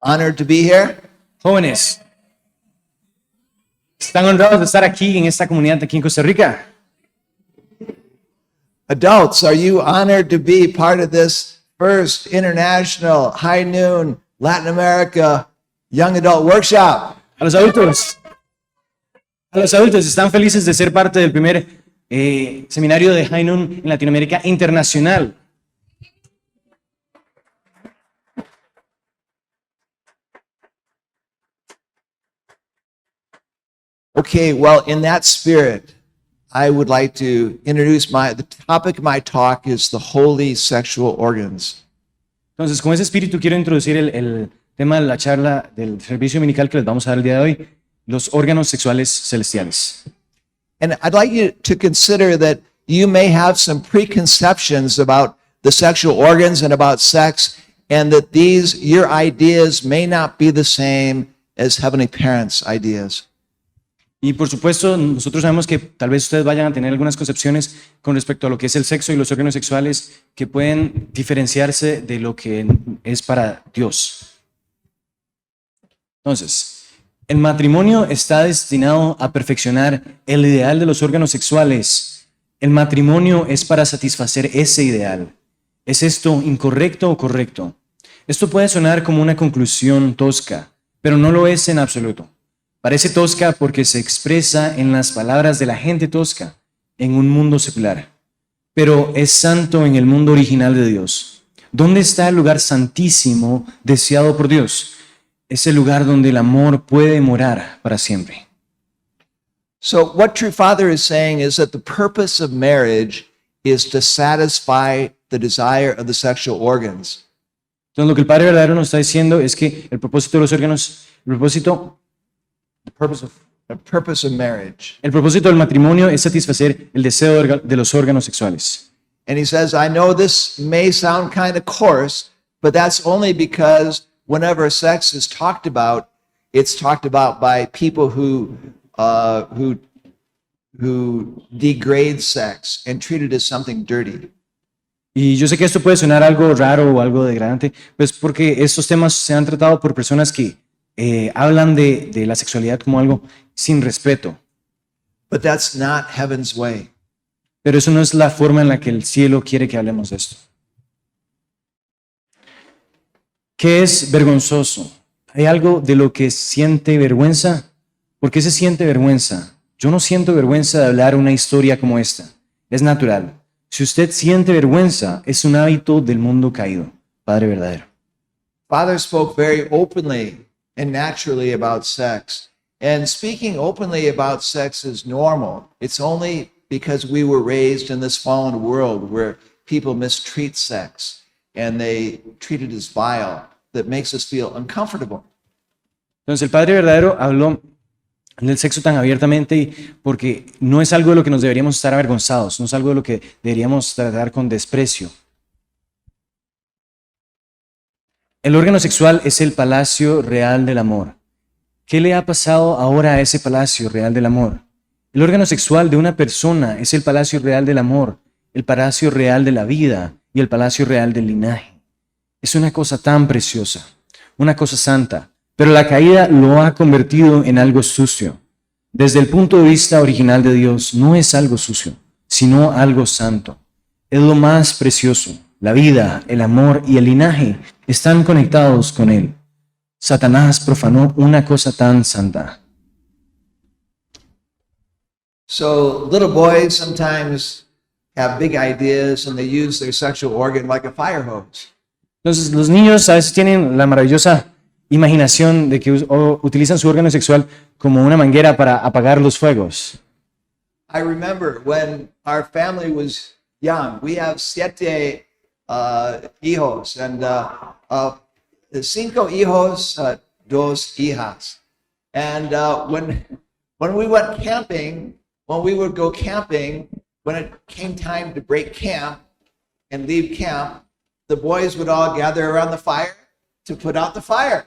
Honored to be here. Jóvenes, ¿están honrados de estar aquí en esta comunidad aquí en Costa Rica? Adults, are you honored to be part of this first international high noon Latin America young adult workshop? A los adultos, ¿están felices de ser parte del primer seminario de High Noon en Latinoamérica Internacional? Okay, well, in that spirit, I would like to introduce the topic of my talk is the holy sexual organs. Entonces, con ese espíritu quiero introducir el tema de la charla del servicio dominical que les vamos a dar el día de hoy, los órganos sexuales celestiales. And I'd like you to consider that you may have some preconceptions about the sexual organs and about sex, and that your ideas may not be the same as Heavenly Parents' ideas. Y por supuesto, nosotros sabemos que tal vez ustedes vayan a tener algunas concepciones con respecto a lo que es el sexo y los órganos sexuales que pueden diferenciarse de lo que es para Dios. Entonces, el matrimonio está destinado a perfeccionar el ideal de los órganos sexuales. El matrimonio es para satisfacer ese ideal. ¿Es esto incorrecto o correcto? Esto puede sonar como una conclusión tosca, pero no lo es en absoluto. Parece tosca porque se expresa en las palabras de la gente tosca en un mundo secular, pero es santo en el mundo original de Dios. ¿Dónde está el lugar santísimo deseado por Dios? Es el lugar donde el amor puede morar para siempre. So what True Father is saying is that the purpose of marriage is to satisfy the desire of the sexual organs. Entonces lo que el Padre verdadero nos está diciendo es que el propósito de los órganos, the purpose of marriage. El propósito del matrimonio es satisfacer el deseo de los órganos sexuales. And he says, I know this may sound kind of coarse, but that's only because whenever sex is talked about, it's talked about by people who degrade sex and treat it as something dirty. Y yo sé que esto puede sonar algo raro o algo degradante, pues porque estos temas se han tratado por personas que hablan de la sexualidad como algo sin respeto. But that's not heaven's way. Pero eso no es la forma en la que el cielo quiere que hablemos de esto. ¿Qué es vergonzoso? ¿Hay algo de lo que siente vergüenza? ¿Por qué se siente vergüenza? Yo no siento vergüenza de hablar una historia como esta. Es natural. Si usted siente vergüenza, es un hábito del mundo caído. Padre verdadero. Father spoke very openly and naturally about sex. And speaking openly about sex is normal. It's only because we were raised in this fallen world where people mistreat sex and they treat it as vile that makes us feel uncomfortable. Entonces el Padre verdadero habló del sexo tan abiertamente porque no es algo de lo que nos deberíamos estar avergonzados, no es algo de lo que deberíamos tratar con desprecio. El órgano sexual es el palacio real del amor. ¿Qué le ha pasado ahora a ese palacio real del amor? El órgano sexual de una persona es el palacio real del amor, el palacio real de la vida y el palacio real del linaje. Es una cosa tan preciosa, una cosa santa, pero la caída lo ha convertido en algo sucio. Desde el punto de vista original de Dios, no es algo sucio, sino algo santo. Es lo más precioso. La vida, el amor y el linaje están conectados con él. Satanás profanó una cosa tan santa. So little boys sometimes have big ideas and they use their sexual organ like a fire hose. Entonces los niños a veces tienen la maravillosa imaginación de que utilizan su órgano sexual como una manguera para apagar los fuegos. I remember when our family was young, we have 7 hijos, and 5 hijos, 2 hijas. And when we went camping, when we would go camping, when it came time to break camp and leave camp, the boys would all gather around the fire to put out the fire.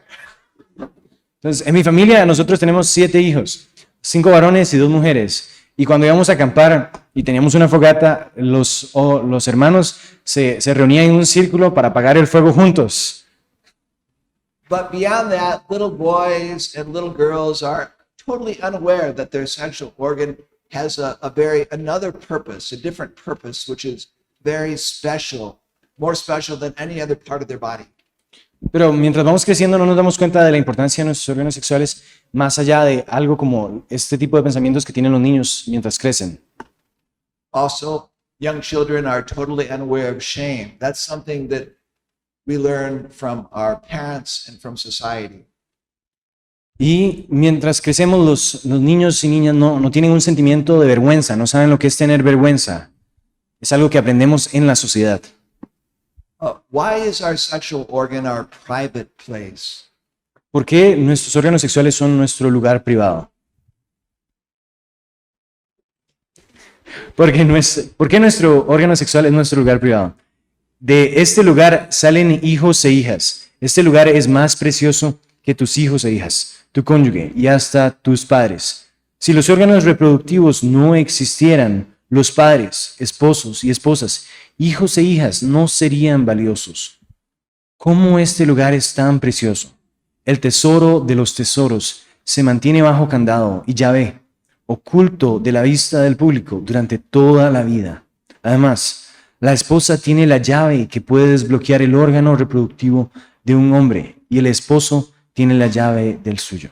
Entonces, en mi familia nosotros tenemos 7 hijos, 5 varones y 2 mujeres. Y cuando íbamos a acampar y teníamos una fogata, los hermanos se reunían en un círculo para apagar el fuego juntos. But beyond that, little boys and little girls are totally unaware that their sexual organ has another purpose, a different purpose, which is very special, more special than any other part of their body. Pero mientras vamos creciendo no nos damos cuenta de la importancia de nuestros órganos sexuales más allá de algo como este tipo de pensamientos que tienen los niños mientras crecen. Also, young children are totally unaware of shame. That's something that we learn from our parents and from society. Y mientras crecemos, los niños y niñas no tienen un sentimiento de vergüenza, no saben lo que es tener vergüenza. Es algo que aprendemos en la sociedad. Why is our sexual organ our private place? ¿Por qué nuestros órganos sexuales son nuestro lugar privado? ¿Por qué nuestro órgano sexual es nuestro lugar privado? De este lugar salen hijos e hijas. Este lugar es más precioso que tus hijos e hijas, tu cónyuge y hasta tus padres. Si los órganos reproductivos no existieran, los padres, esposos y esposas, hijos e hijas no serían valiosos. ¿Cómo este lugar es tan precioso? El tesoro de los tesoros se mantiene bajo candado y llave, oculto de la vista del público durante toda la vida. Además, la esposa tiene la llave que puede desbloquear el órgano reproductivo de un hombre y el esposo tiene la llave del suyo.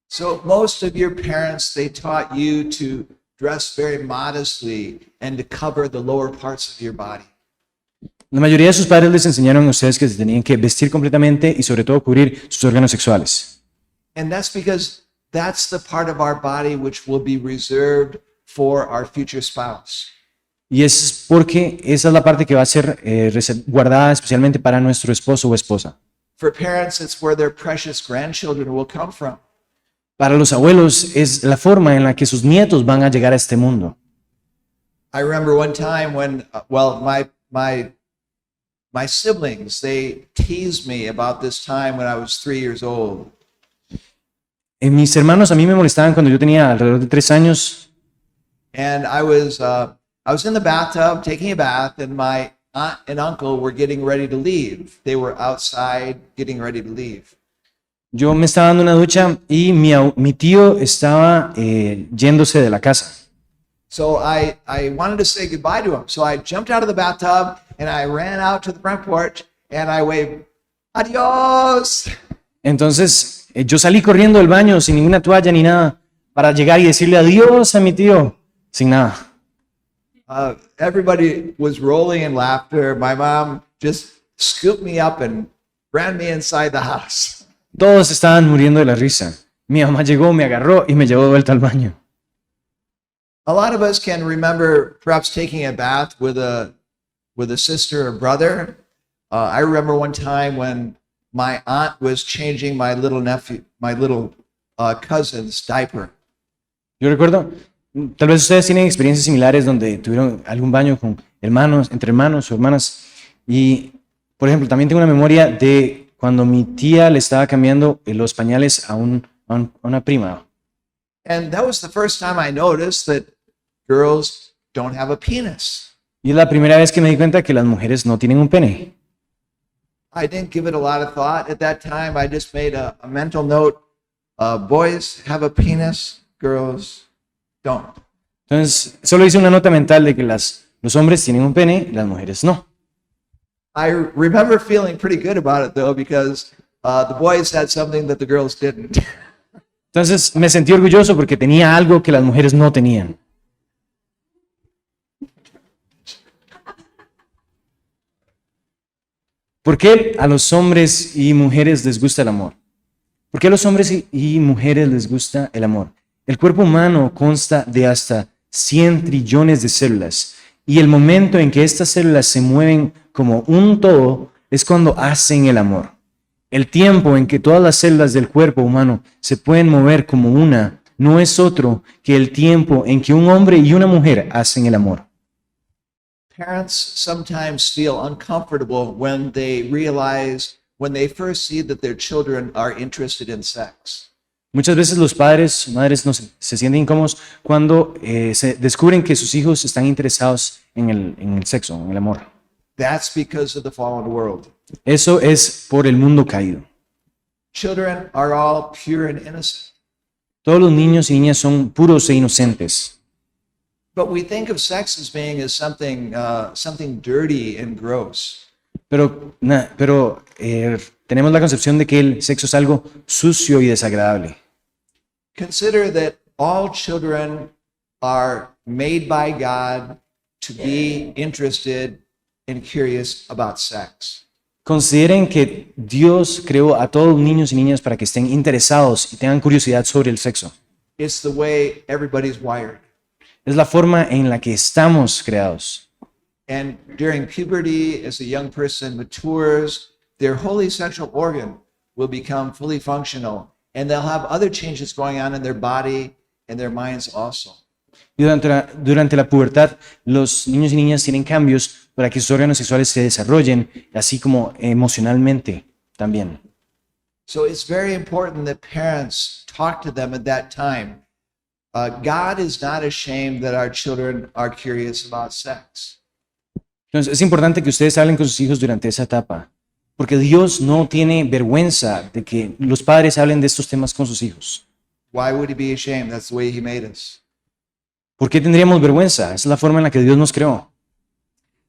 So most of your parents, they taught you to dress very modestly and to cover the lower parts of your body. La mayoría de sus padres les enseñaron a ustedes que se tenían que vestir completamente y sobre todo cubrir sus órganos sexuales. And that's because that's the part of our body which will be reserved for our future spouse. Y es porque esa es la parte que va a ser guardada especialmente para nuestro esposo o esposa. For parents, it's where their precious grandchildren will come from. Para los abuelos es la forma en la que sus nietos van a llegar a este mundo. I remember one time when, my siblings, they teased me about this time when I was 3 years old. Mis hermanos a mí me molestaban cuando yo tenía alrededor de 3 años. And I was in the bathtub taking a bath, and my aunt and uncle were getting ready to leave. They were outside getting ready to leave. Yo me estaba dando una ducha y mi tío estaba yéndose de la casa. So I wanted to say goodbye to him. So I jumped out of the bathtub and I ran out to the front porch and I waved, adios. Entonces yo salí corriendo del baño sin ninguna toalla ni nada para llegar y decirle adiós a mi tío sin nada. Everybody was rolling in laughter. My mom just scooped me up and ran me inside the house. Todos estaban muriendo de la risa. Mi mamá llegó, me agarró y me llevó de vuelta al baño. A lot of us can remember perhaps taking a bath with a sister or brother. I remember one time when my aunt was changing my little cousin's diaper. Yo recuerdo, tal vez ustedes tienen experiencias similares donde tuvieron algún baño con entre hermanos o hermanas. Y, por ejemplo, también tengo una memoria de cuando mi tía le estaba cambiando los pañales a una prima. And that was the first time I noticed that girls don't have a penis. Y es la primera vez que me di cuenta que las mujeres no tienen un pene. I didn't give it a lot of thought at that time. I just made a mental note. Boys have a penis, girls don't. Entonces, solo hice una nota mental de que los hombres tienen un pene y las mujeres no. I remember feeling pretty good about it though, because the boys had something that the girls didn't. Entonces me sentí orgulloso porque tenía algo que las mujeres no tenían. ¿Por qué a los hombres y mujeres les gusta el amor? ¿Por qué a los hombres y mujeres les gusta el amor? El cuerpo humano consta de hasta 100 trillones de células y el momento en que estas células se mueven como un todo es cuando hacen el amor. El tiempo en que todas las células del cuerpo humano se pueden mover como una no es otro que el tiempo en que un hombre y una mujer hacen el amor. Parents sometimes feel uncomfortable when they first see that their children are interested in sex. Muchas veces los padres, madres se sienten incómodos cuando se descubren que sus hijos están interesados en el sexo, en el amor. That's because of the fallen world. Eso es por el mundo caído. children are all pure and innocent. Todos los niños y niñas son puros e inocentes. But we think of sex as being as something dirty and gross. Pero tenemos la concepción de que el sexo es algo sucio y desagradable. Consider that all children are made by God to be interested and curious about sex. Consideren que Dios creó a todos los niños y niñas para que estén interesados y tengan curiosidad sobre el sexo. It's the way everybody's wired. Es la forma en la que estamos creados. And during puberty, as a young person matures, their wholly sexual organ will become fully functional, and they'll have other changes going on in their body and their minds also. Y durante la pubertad, los niños y niñas tienen cambios para que sus órganos sexuales se desarrollen, así como emocionalmente también. So it's very important that parents talk to them at that time. God is not ashamed that our children are curious about sex. Entonces, es importante que ustedes hablen con sus hijos durante esa etapa, porque Dios no tiene vergüenza de que los padres hablen de estos temas con sus hijos. Why would he be ashamed? That's the way he made us. ¿Por qué tendríamos vergüenza? Esa es la forma en la que Dios nos creó.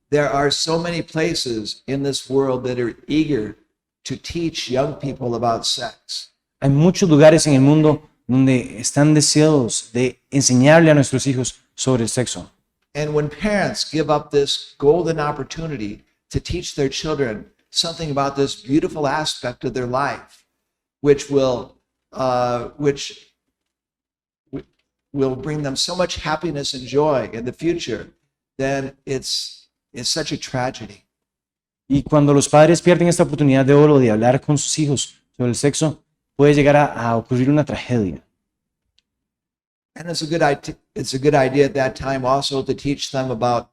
There are so many places in this world that are eager to teach young people about sex. Hay muchos lugares en el mundo donde están deseosos de enseñarle a nuestros hijos sobre el sexo. And when parents give up this golden opportunity to teach their children something about this beautiful aspect of their life, which will bring them so much happiness and joy in the future, then it's such a tragedy. Y cuando los padres pierden esta oportunidad de oro de hablar con sus hijos sobre el sexo, puede llegar a ocurrir una tragedia. And it's a good idea at that time also to teach them about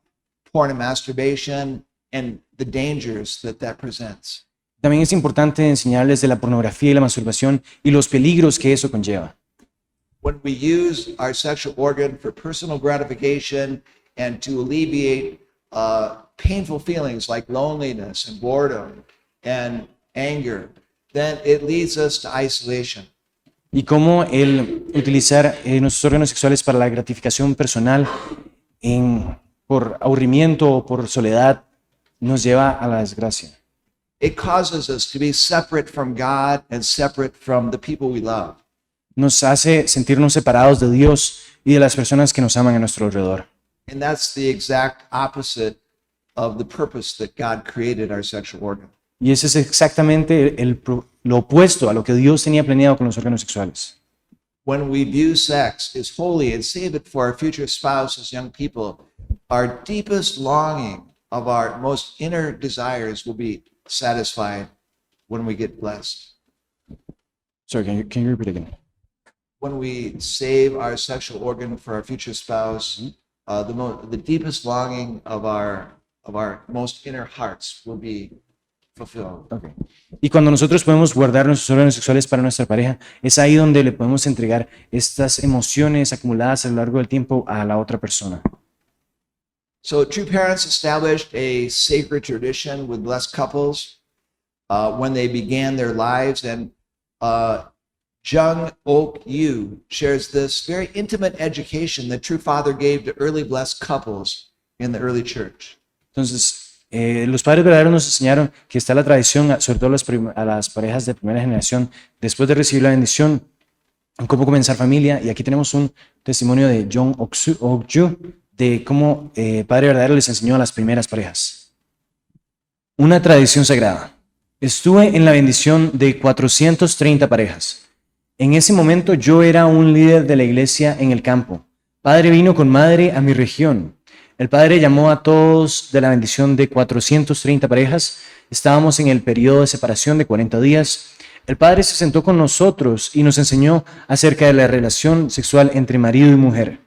porn and masturbation and the dangers that presents. También es importante enseñarles de la pornografía y la masturbación y los peligros que eso conlleva. When we use our sexual organ for personal gratification and to alleviate painful feelings like loneliness and boredom and anger, then it leads us to isolation. Y cómo el utilizar nuestros órganos sexuales para la gratificación personal por aburrimiento o por soledad nos lleva a la desgracia. It causes us to be separate from God and separate from the people we love. Nos hace sentirnos separados de Dios y de las personas que nos aman a nuestro alrededor. And that's the exact opposite of the purpose that God created our sexual organ. Y ese es exactamente lo opuesto a lo que Dios tenía planeado con los órganos sexuales. When we view sex as holy and save it for our future spouse as young people, our deepest longing of our most inner desires will be satisfied when we get blessed. Sorry, can you repeat again? When we save our sexual organ for our future spouse, the deepest longing of our most inner hearts will be fulfilled. Okay. Y cuando nosotros podemos guardar nuestros órganos sexuales para nuestra pareja, es ahí donde le podemos entregar estas emociones acumuladas a lo largo del tiempo a la otra persona. So true parents established a sacred tradition with blessed couples when they began their lives, and Jung Ok Yu shares this very intimate education that True Father gave to early blessed couples in the early church. Entonces, los padres verdaderos nos enseñaron que está la tradición, sobre todo a las parejas de primera generación, después de recibir la bendición, en cómo comenzar familia. Y aquí tenemos un testimonio de Jung Ok Yu de cómo Padre verdadero les enseñó a las primeras parejas. Una tradición sagrada. Estuve en la bendición de 430 parejas. En ese momento yo era un líder de la iglesia en el campo. Padre vino con madre a mi región. El Padre llamó a todos de la bendición de 430 parejas. Estábamos en el periodo de separación de 40 días. El Padre se sentó con nosotros y nos enseñó acerca de la relación sexual entre marido y mujer.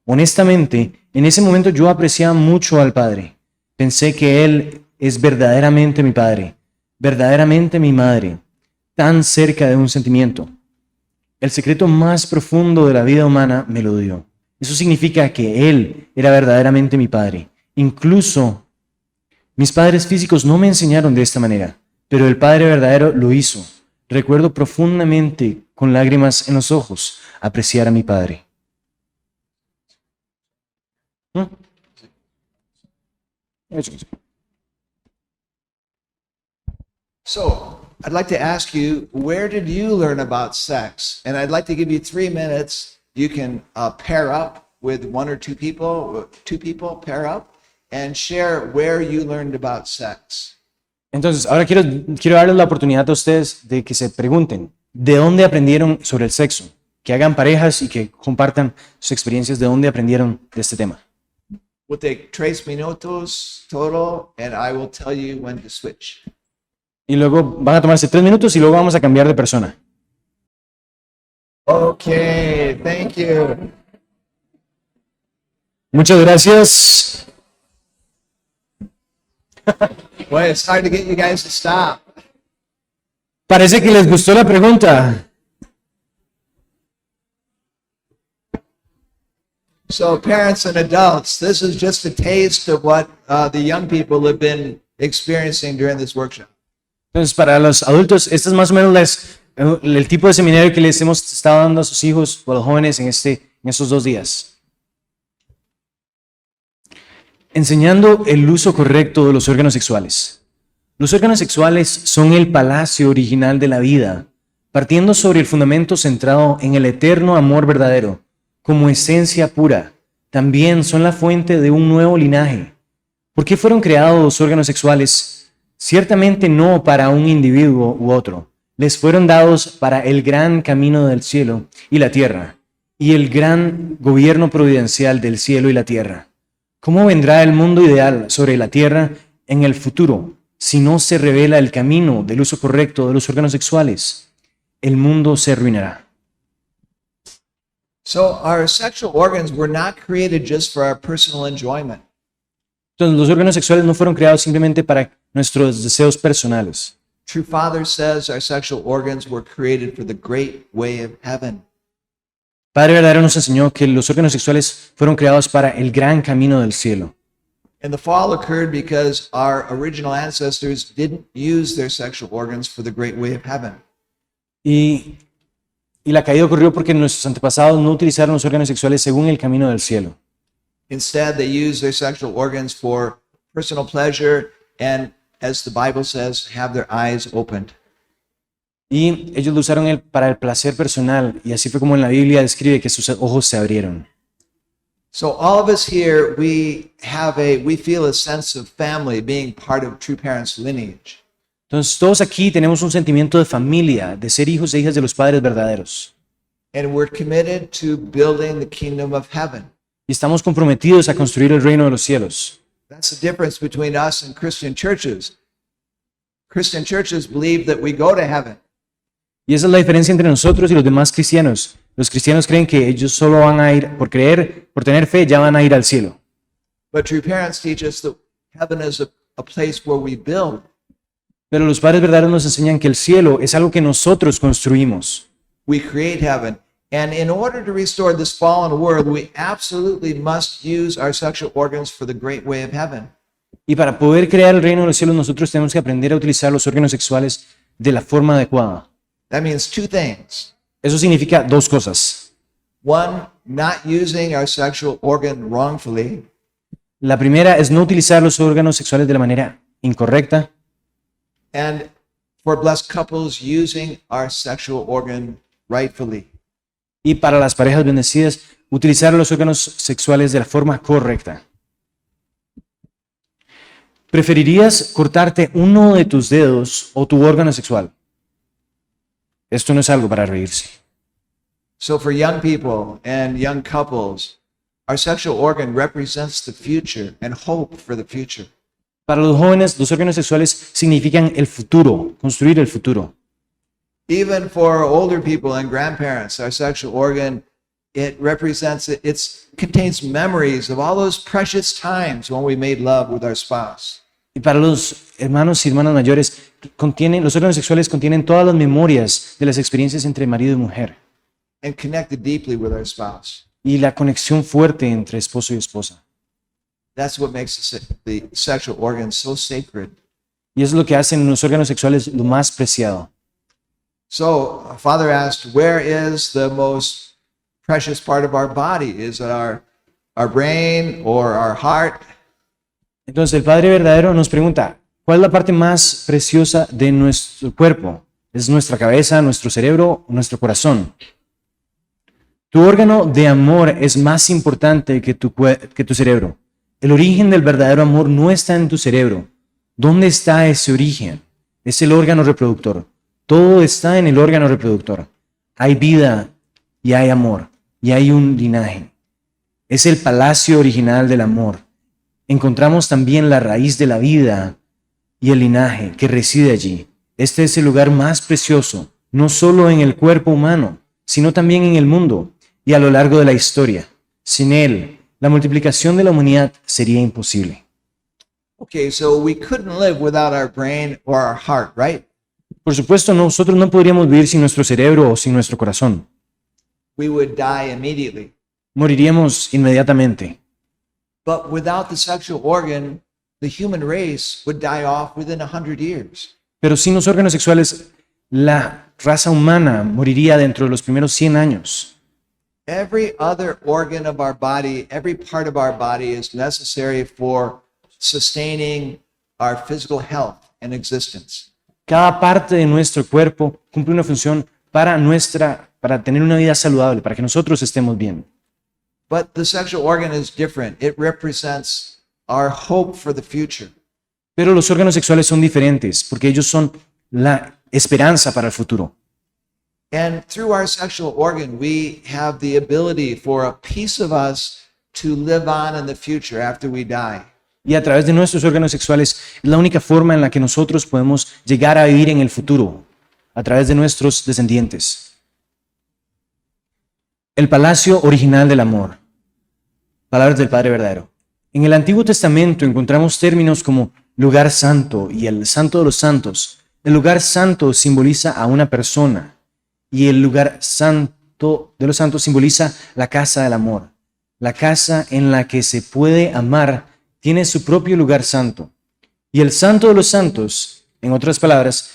Honestamente, en ese momento yo apreciaba mucho al Padre. Pensé que Él es verdaderamente mi Padre, verdaderamente mi madre, tan cerca de un sentimiento. El secreto más profundo de la vida humana me lo dio. Eso significa que Él era verdaderamente mi Padre. Incluso mis padres físicos no me enseñaron de esta manera, pero el Padre verdadero lo hizo. Recuerdo profundamente, con lágrimas en los ojos, apreciar a mi padre. ¿Mm? So, I'd like to ask you, where did you learn about sex? And I'd like to give you 3 minutes. You can pair up with one or two people pair up and share where you learned about sex. Entonces, ahora quiero darles la oportunidad a ustedes de que se pregunten, ¿de dónde aprendieron sobre el sexo? Que hagan parejas y que compartan sus experiencias de dónde aprendieron de este tema. We'll take 3 minutos total, and I will tell you when to switch. Y luego van a tomarse 3 minutos y luego vamos a cambiar de persona. Okay, thank you. Muchas gracias. Boy, it's hard to get you guys to stop. Parece que les gustó la pregunta. So, parents and adults, this is just a taste of what the young people have been experiencing during this workshop. Entonces, para los adultos, este es más o menos el tipo de seminario que les hemos estado dando a sus hijos o a los jóvenes en estos 2 días. Enseñando el uso correcto de los órganos sexuales. Los órganos sexuales son el palacio original de la vida, partiendo sobre el fundamento centrado en el eterno amor verdadero, como esencia pura. También son la fuente de un nuevo linaje. ¿Por qué fueron creados los órganos sexuales? Ciertamente no para un individuo u otro. Les fueron dados para el gran camino del cielo y la tierra, y el gran gobierno providencial del cielo y la tierra. ¿Cómo vendrá el mundo ideal sobre la tierra en el futuro si no se revela el camino del uso correcto de los órganos sexuales? El mundo se arruinará. So, our sexual organs were not created just for our personal enjoyment. Entonces, los órganos sexuales no fueron creados simplemente para nuestros deseos personales. True Father says our sexual organs were created for the great way of heaven. Padre verdadero nos enseñó que los órganos sexuales fueron creados para el gran camino del cielo. And the fall occurred because our original ancestors didn't use their sexual organs for the great way of heaven. Y la caída ocurrió porque nuestros antepasados no utilizaron los órganos sexuales según el camino del cielo. Instead, they used their sexual organs for personal pleasure and, as the Bible says, have their eyes opened. Y ellos lo usaron para el placer personal, y así fue como en la Biblia describe que sus ojos se abrieron. So all of us here, we feel a sense of family, being part of true parents' lineage. Entonces todos aquí tenemos un sentimiento de familia, de ser hijos e hijas de los padres verdaderos. And we're committed to building the kingdom of heaven. Y estamos comprometidos a construir el reino de los cielos. That's the difference between us and Christian churches. Christian churches believe that we go to heaven. Y esa es la diferencia entre nosotros y los demás cristianos. Los cristianos creen que ellos solo van a ir, por creer, por tener fe, ya van a ir al cielo. But true parents teach us that heaven is a place where we build. Pero los padres verdaderos nos enseñan que el cielo es algo que nosotros construimos. We create heaven. And in order to restore this fallen world, we absolutely must use our sexual organs for the great way of heaven. Y para poder crear el reino de los cielos, nosotros tenemos que aprender a utilizar los órganos sexuales de la forma adecuada. That means 2 things. Eso significa 2 cosas. One, not using our sexual organ wrongfully. La primera es no utilizar los órganos sexuales de la manera incorrecta. And for blessed couples, using our sexual organ rightfully. Y para las parejas bendecidas, utilizar los órganos sexuales de la forma correcta. ¿Preferirías cortarte uno de tus dedos o tu órgano sexual? Esto no es algo para reírse. So for young people and young couples, our sexual organ represents the future and hope for the future. Para los jóvenes, los órganos sexuales significan el futuro, construir el futuro. Even for older people and grandparents, our sexual organ, it contains memories of all those precious times when we made love with our spouse. Y para los hermanos y hermanas mayores, los órganos sexuales contienen todas las memorias de las experiencias entre marido y mujer. And connected deeply with our spouse. Y la conexión fuerte entre esposo y esposa. That's what makes the sexual organ so sacred. Y eso es lo que hacen los órganos sexuales lo más preciado. So, Father asked, where is the most precious part of our body? Is it our brain or our heart? Entonces el Padre verdadero nos pregunta, ¿cuál es la parte más preciosa de nuestro cuerpo? ¿Es nuestra cabeza, nuestro cerebro o nuestro corazón? Tu órgano de amor es más importante que tu cerebro. El origen del verdadero amor no está en tu cerebro. ¿Dónde está ese origen? Es el órgano reproductor. Todo está en el órgano reproductor. Hay vida y hay amor y hay un linaje. Es el palacio original del amor. Encontramos también la raíz de la vida y el linaje que reside allí. Este es el lugar más precioso, no solo en el cuerpo humano, sino también en el mundo y a lo largo de la historia. Sin él, la multiplicación de la humanidad sería imposible. Okay, so we couldn't live without our brain or our heart, right? Por supuesto, nosotros no podríamos vivir sin nuestro cerebro o sin nuestro corazón. We would die immediately. Moriríamos inmediatamente. But without the sexual organ, the human race would die off within 100 years. Pero sin los órganos sexuales, la raza humana moriría dentro de los primeros 100 años. Every other organ of our body, every part of our body is necessary for sustaining our physical health and existence. Cada parte de nuestro cuerpo cumple una función para tener una vida saludable, para que nosotros estemos bien. But the sexual organ is different. It represents our hope for the future. Pero los órganos sexuales son diferentes, porque ellos son la esperanza para el futuro. And through our sexual organ, we have the ability for a piece of us to live on in the future after we die. Y a través de nuestros órganos sexuales es la única forma en la que nosotros podemos llegar a vivir en el futuro, a través de nuestros descendientes. El palacio original del amor. Palabras del Padre verdadero. En el Antiguo Testamento encontramos términos como lugar santo y el santo de los santos. El lugar santo simboliza a una persona y el lugar santo de los santos simboliza la casa del amor. La casa en la que se puede amar tiene su propio lugar santo. Y el santo de los santos, en otras palabras,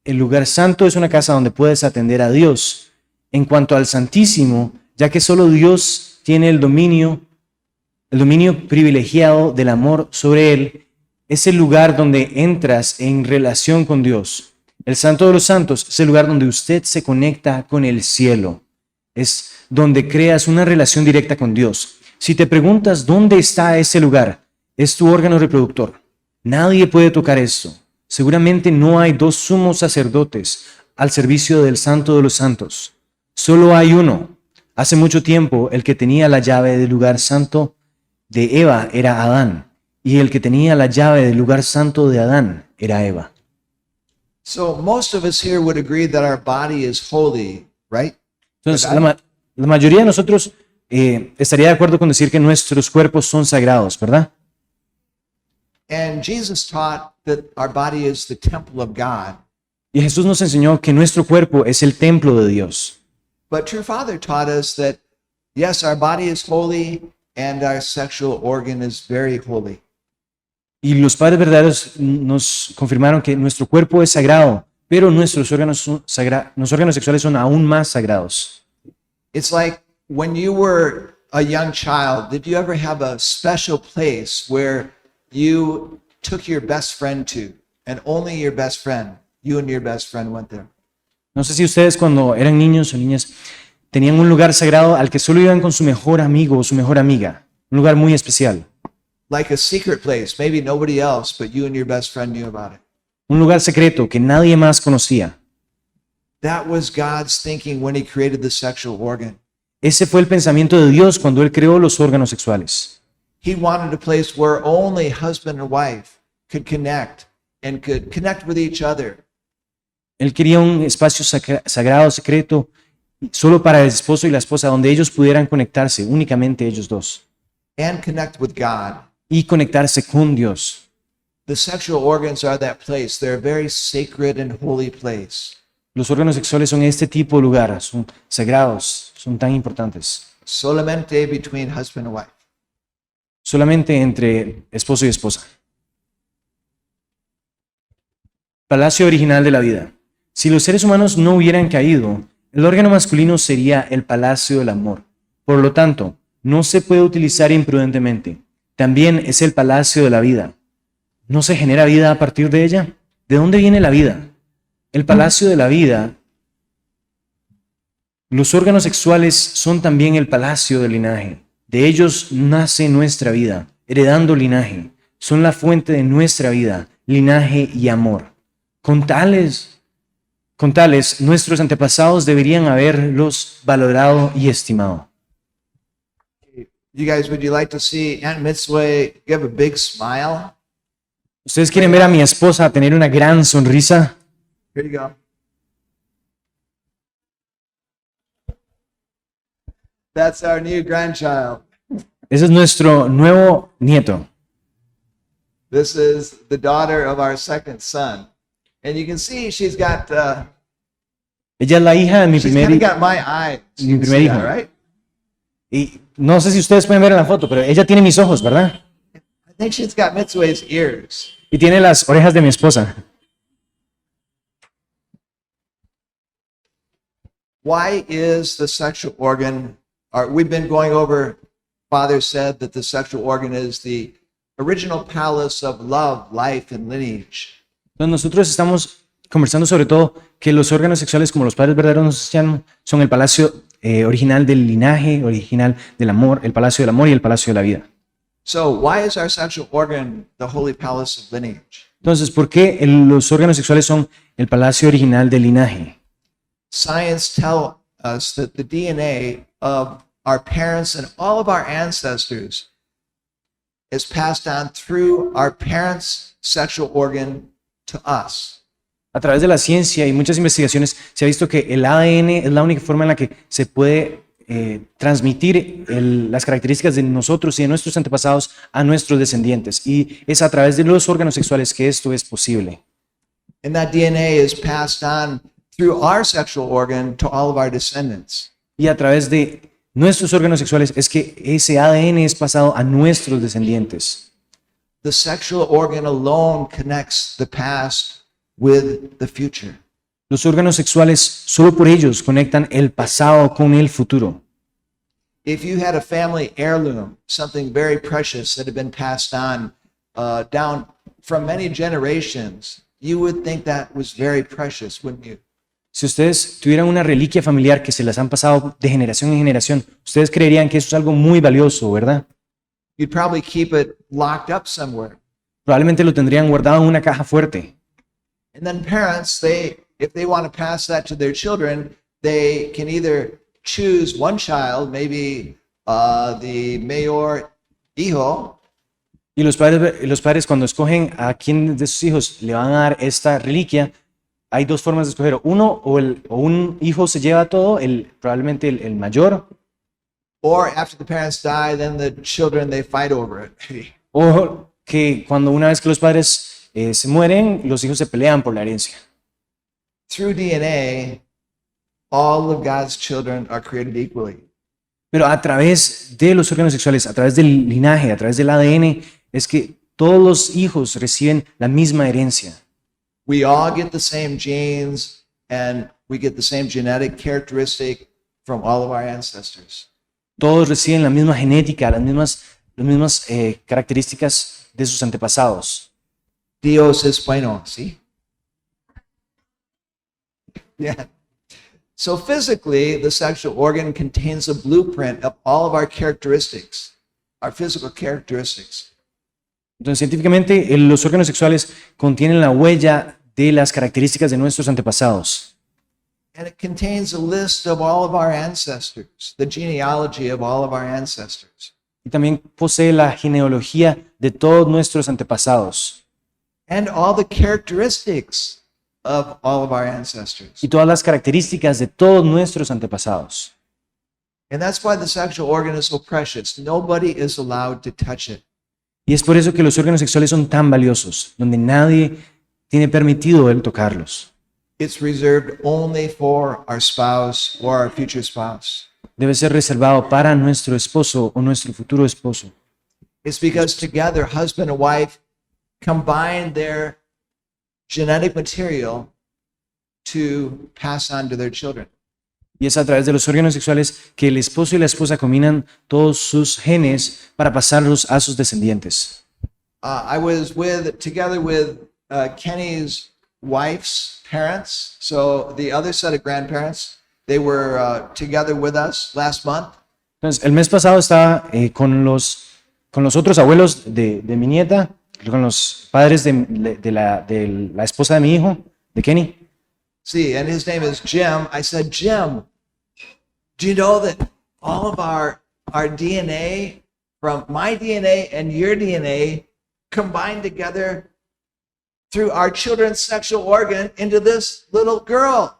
el lugar santo es una casa donde puedes atender a Dios. En cuanto al Santísimo, ya que solo Dios tiene el dominio privilegiado del amor sobre él, es el lugar donde entras en relación con Dios. El Santo de los Santos es el lugar donde usted se conecta con el cielo. Es donde creas una relación directa con Dios. Si te preguntas dónde está ese lugar, es tu órgano reproductor. Nadie puede tocar esto. Seguramente no hay dos sumos sacerdotes al servicio del Santo de los Santos. Solo hay uno. Hace mucho tiempo, el que tenía la llave del lugar santo de Eva era Adán, y el que tenía la llave del lugar santo de Adán era Eva. So most of us here would agree that our body is holy, right? Entonces, la mayoría de nosotros estaría de acuerdo con decir que nuestros cuerpos son sagrados, ¿verdad? And Jesus taught that our body is the temple of God. Y Jesús nos enseñó que nuestro cuerpo es el templo de Dios. But True Father taught us that, yes, our body is holy and our sexual organ is very holy. Y los padres verdaderos nos confirmaron que nuestro cuerpo es sagrado, pero nuestros órganos sexuales son aún más sagrados. It's like when you were a young child, did you ever have a special place where you took your best friend to, and only your best friend, you and your best friend went there? No sé si ustedes cuando eran niños o niñas tenían un lugar sagrado al que solo iban con su mejor amigo o su mejor amiga, un lugar muy especial. Like a secret place, maybe nobody else, but you and your best friend knew about it. Un lugar secreto que nadie más conocía. That was God's thinking when he created the sexual organ. Ese fue el pensamiento de Dios cuando Él creó los órganos sexuales. He wanted a place where only husband and wife could connect and could connect with each other. Él quería un espacio sagrado, secreto, solo para el esposo y la esposa, donde ellos pudieran conectarse, únicamente ellos dos. And connect with God. Y conectarse con Dios. The sexual organs are that place. They're a very sacred and holy place. Los órganos sexuales son este tipo de lugar, son sagrados, son tan importantes. Solamente between husband and wife. Solamente entre esposo y esposa. Palacio original de la vida. Si los seres humanos no hubieran caído, el órgano masculino sería el palacio del amor. Por lo tanto, no se puede utilizar imprudentemente. También es el palacio de la vida. ¿No se genera vida a partir de ella? ¿De dónde viene la vida? El palacio de la vida. Los órganos sexuales son también el palacio del linaje. De ellos nace nuestra vida, heredando linaje. Son la fuente de nuestra vida, linaje y amor. Con tales, nuestros antepasados deberían haberlos valorado y estimado. You guys, would you like to see Aunt Mitzwe give a big smile? ¿Ustedes quieren ver a mi esposa tener una gran sonrisa? Here you go. That's our new grandchild. Ese es nuestro nuevo nieto. This is the daughter of our second son. And you can see she's got, Ella es la hija de mi she's primer kind of hijo. got my eyes. Mi You can primer see hijo. that, right? Y no sé si ustedes pueden ver en la foto, pero ella tiene mis ojos, ¿verdad? I think she's got Mitzwe's ears. Y tiene las orejas de mi esposa. Why is the sexual organ, we've been going over, Father said that the sexual organ is the original palace of love, life, and lineage. Entonces nosotros estamos conversando sobre todo que los órganos sexuales, como los padres verdaderos nos llaman, son el palacio original del linaje, original del amor, el palacio del amor y el palacio de la vida. So why is our sexual organ the holy palace of lineage? Entonces, ¿por qué los órganos sexuales son el palacio original del linaje? Science tells us that the DNA of our parents and all of our ancestors is passed on through our parents' sexual organ to us. A través de la ciencia y muchas investigaciones se ha visto que el ADN es la única forma en la que se puede transmitir las características de nosotros y de nuestros antepasados a nuestros descendientes. Y es a través de los órganos sexuales que esto es posible. And that DNA is passed on through our sexual organ to all of our descendants. Y a través de nuestros órganos sexuales es que ese ADN es pasado a nuestros descendientes. The sexual organ alone connects the past with the future. Los órganos sexuales, solo por ellos, conectan el pasado con el futuro. If you had a family heirloom, something very precious that had been passed on down from many generations, you would think that was very precious, wouldn't you? Si ustedes tuvieran una reliquia familiar que se las han pasado de generación en generación, ustedes creerían que eso es algo muy valioso, ¿verdad? You'd probably keep it locked up somewhere. Probablemente lo tendrían guardado en una caja fuerte. And then parents, if they want to pass that to their children, they can either choose one child, maybe the mayor hijo, Y los padres cuando escogen a quién de sus hijos le van a dar esta reliquia, hay dos formas de escoger. Uno, o un hijo se lleva todo, probablemente el mayor, or after the parents die, then the children, they fight over it. o que cuando una vez que los padres se mueren, los hijos se pelean por la herencia. Through DNA, all of God's children are created equally. Pero a través de los órganos sexuales, a través del linaje, a través del ADN, es que todos los hijos reciben la misma herencia. We all get the same genes and we get the same genetic characteristic from all of our ancestors. Todos reciben la misma genética, las mismas características de sus antepasados. Dios es bueno, ¿sí? Yeah. So physically, the sexual organ contains a blueprint of all of our characteristics, our physical characteristics. Entonces, científicamente, los órganos sexuales contienen la huella de las características de nuestros antepasados. And it contains a list of all of our ancestors, the genealogy of all of our ancestors. Y también posee la genealogía de todos nuestros antepasados. And all the characteristics of all of our ancestors. Y todas las características de todos nuestros antepasados. And that's why the sexual organ is so precious. Nobody is allowed to touch it. Y es por eso que los órganos sexuales son tan valiosos, donde nadie tiene permitido el tocarlos. It's reserved only for our spouse or our future spouse. Debe ser reservado para nuestro esposo o nuestro futuro esposo. It's because together, husband and wife combine their genetic material to pass on to their children. Y es a través de los órganos sexuales que el esposo y la esposa combinan todos sus genes para pasarlos a sus descendientes. I was together with Kenny's wife's parents. So the other set of grandparents, they were together with us last month. Entonces, el mes pasado estaba con los otros abuelos de mi nieta, con los padres de la esposa de mi hijo, de Kenny. See, and his name is Jim. I said, Jim, do you know that all of our DNA, from my DNA and your DNA, combined together through our children's sexual organ into this little girl?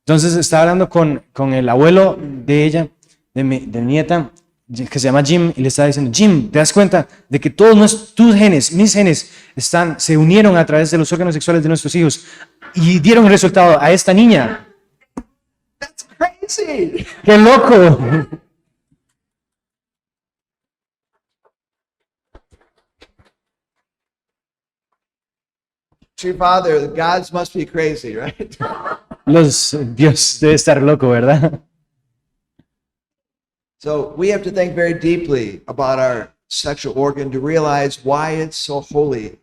Entonces estaba hablando con el abuelo de ella, de mi nieta, que se llama Jim, y le estaba diciendo, Jim, ¿te das cuenta de que todos tus genes, mis genes, se unieron a través de los órganos sexuales de nuestros hijos y dieron el resultado a esta niña? That's crazy. ¡Qué loco! True Father, the gods must be crazy, right? Dios debe estar loco, ¿verdad? So we have to think very deeply about our sexual organ to realize why it's so holy,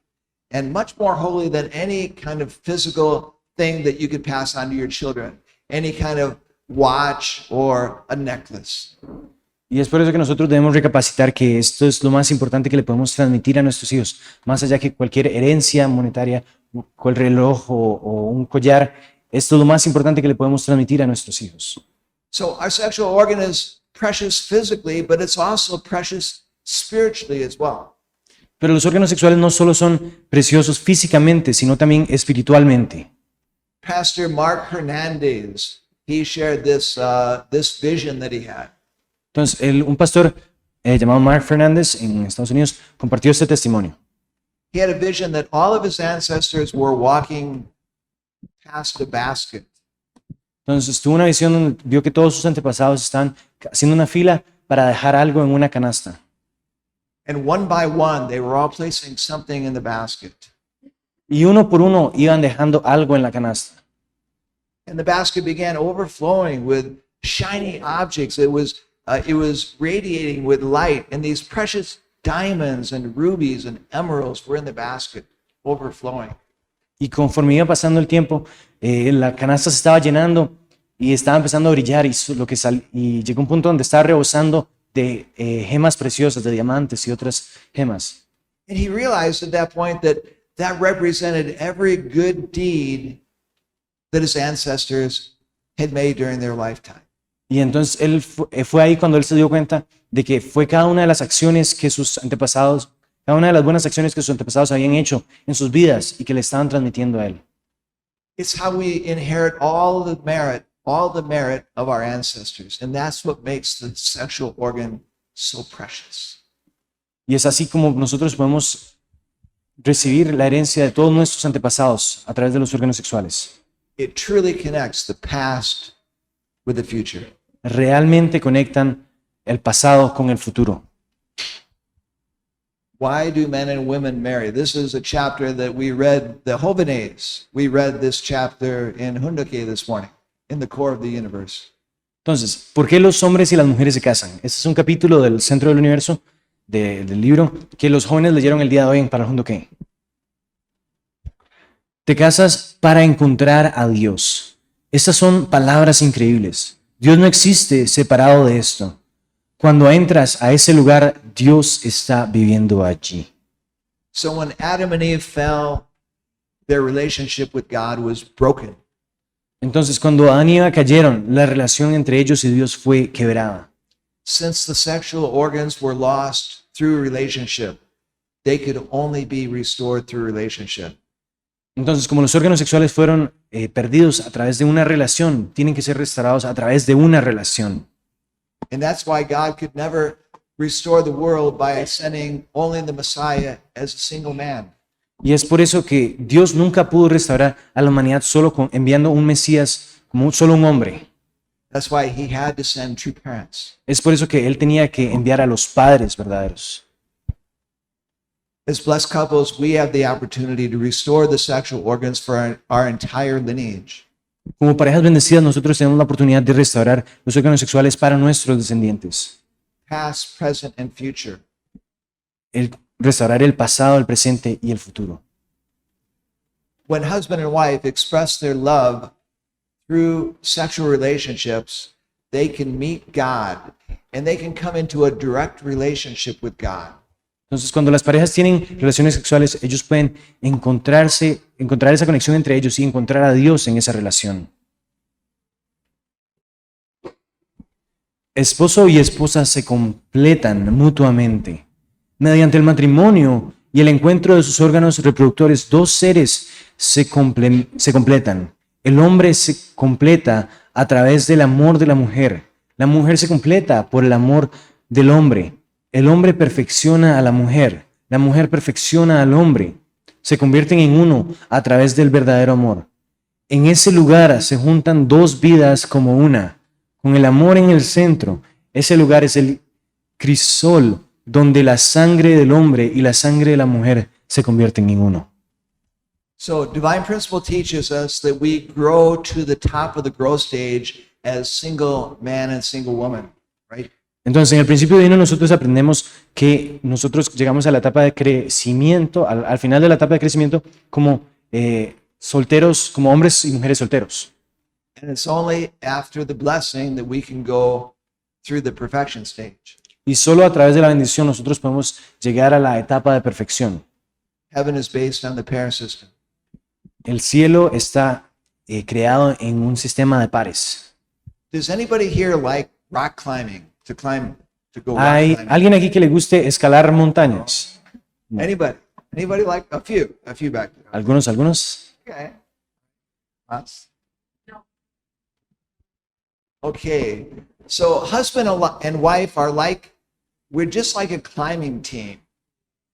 and much more holy than any kind of physical thing that you could pass on to your children, any kind of watch or a necklace. Y es por eso que nosotros debemos recapacitar que esto es lo más importante que le podemos transmitir a nuestros hijos, más allá que cualquier herencia monetaria, cual reloj o un collar. Esto es lo más importante que le podemos transmitir a nuestros hijos. So our sexual organ is precious physically, but it's also precious spiritually as well. Pero los órganos sexuales no solo son preciosos físicamente, sino también espiritualmente. Pastor Mark Hernandez, he shared this vision that he had. Entonces, un pastor llamado Mark Fernández en Estados Unidos compartió este testimonio. He had a vision that all of his ancestors were walking past a basket. Entonces tuvo una visión donde vio que todos sus antepasados están haciendo una fila para dejar algo en una canasta. And one by one, they were all placing something in the basket. Y uno por uno iban dejando algo en la canasta. And the basket began overflowing with shiny objects. It was radiating with light, and these precious diamonds and rubies and emeralds were in the basket, overflowing. Y conforme iba pasando el tiempo, la canasta se estaba llenando y estaba empezando a brillar y llegó un punto donde estaba rebosando de gemas preciosas, de diamantes y otras gemas. And he realized at that point that represented every good deed that his ancestors had made during their lifetime. Y entonces fue ahí cuando él se dio cuenta de que fue cada una de las acciones que sus antepasados, cada una de las buenas acciones que sus antepasados habían hecho en sus vidas y que le estaban transmitiendo a él. It's how we inherit all the merit of our ancestors, and that's what makes the sexual organ so precious. Y es así como nosotros podemos recibir la herencia de todos nuestros antepasados a través de los órganos sexuales. It truly connects the past with the future. Realmente conectan el pasado con el futuro. Why do men and women marry? This is a chapter that we read, the Jóvenes. We read this chapter in Junio this morning, in the core of the universe. Entonces, ¿por qué los hombres y las mujeres se casan? Este es un capítulo del centro del universo, del libro, que los jóvenes leyeron el día de hoy para Junio. Te casas para encontrar a Dios. Estas son palabras increíbles. Dios no existe separado de esto. Cuando entras a ese lugar, Dios está viviendo allí. So when Adam and Eve fell, their relationship with God was broken. Entonces, cuando Adán y Eva cayeron, la relación entre ellos y Dios fue quebrada. Since the sexual organs were lost through relationship, they could only be restored through relationship. Entonces, como los órganos sexuales fueron perdidos a través de una relación, tienen que ser restaurados a través de una relación. And that's why God could never restore the world by sending only the Messiah as a single man. Y es por eso que Dios nunca pudo restaurar a la humanidad solo enviando un Mesías como solo un hombre. That's why he had to send true parents. Es por eso que Él tenía que enviar a los padres verdaderos. As blessed couples, we have the opportunity to restore the sexual organs for our entire lineage. Como parejas bendecidas, nosotros tenemos la oportunidad de restaurar los órganos sexuales para nuestros descendientes. past, present, and future. Restaurar el pasado, el presente y el futuro. When husband and wife express their love through sexual relationships, they can meet God and they can come into a direct relationship with God. Entonces, cuando las parejas tienen relaciones sexuales, ellos pueden encontrar esa conexión entre ellos y encontrar a Dios en esa relación. Esposo y esposa se completan mutuamente. Mediante el matrimonio y el encuentro de sus órganos reproductores, dos seres se completan. El hombre se completa a través del amor de la mujer. La mujer se completa por el amor del hombre. El hombre perfecciona a la mujer perfecciona al hombre. Se convierten en uno a través del verdadero amor. En ese lugar se juntan dos vidas como una, con el amor en el centro. Ese lugar es el crisol, donde la sangre del hombre y la sangre de la mujer se convierten en uno. So divine principle teaches us that we grow to the top of the growth stage as single man and single woman, right? Entonces, en el principio divino nosotros aprendemos que nosotros llegamos a la etapa de crecimiento, al final de la etapa de crecimiento, como solteros, como hombres y mujeres solteros. And it's only after the blessing that we can go through the perfection stage. Y solo a través de la bendición nosotros podemos llegar a la etapa de perfección. Heaven is based on the pair system. El cielo está creado en un sistema de pares. Does anybody here like rock climbing? To go rock ¿Hay climbing? alguien aquí que le guste escalar montañas? Anybody? Anybody like a few back there? ¿Algunos? Okay. Lots? Okay. So husband and wife are like, we're just like a climbing team.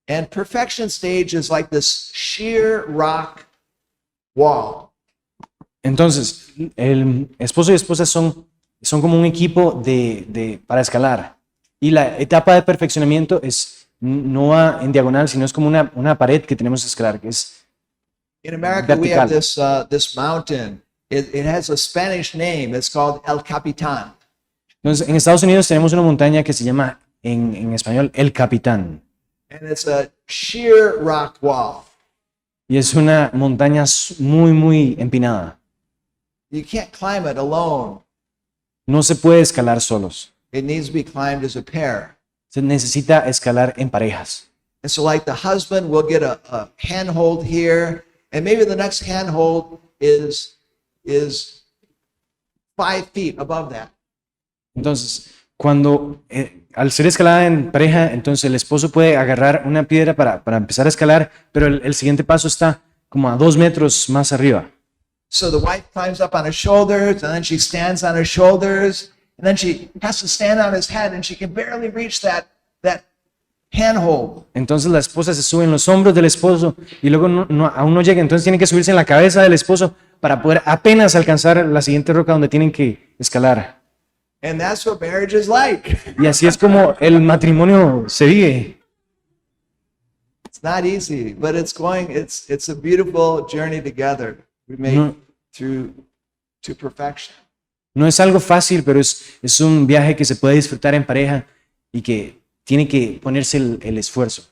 And perfection stage is like this sheer rock wall. Entonces, el esposo y esposa son como un equipo para escalar. Y la etapa de perfeccionamiento no va en diagonal, sino es como una pared que tenemos que escalar, que es In America, we have vertical. this mountain. It has a Spanish name. It's called El Capitan. Entonces, en Estados Unidos tenemos una montaña que se llama en español El Capitán. And it's a sheer rock wall. Y es una montaña muy, muy empinada. You can't climb it alone. No se puede escalar solos. It needs to be climbed as a pair. Se necesita escalar en parejas. And so like the husband will get a handhold here, and maybe the next handhold is 5 feet above that. Entonces, al ser escalada en pareja, entonces el esposo puede agarrar una piedra para empezar a escalar, pero el siguiente paso está como a 2 metros más arriba. So the wife climbs up on his shoulders, and then she stands on his shoulders, and then she has to stand on his head, and she can barely reach that handhold. Entonces la esposa se sube en los hombros del esposo y luego aún no llega, entonces tiene que subirse en la cabeza del esposo para poder apenas alcanzar la siguiente roca donde tienen que escalar. And that's what marriage is like. Y así es como el matrimonio se vive. It's not easy, but it's a beautiful journey together. We make through to perfection. No es algo fácil, pero es un viaje que se puede disfrutar en pareja y que tiene que ponerse el esfuerzo.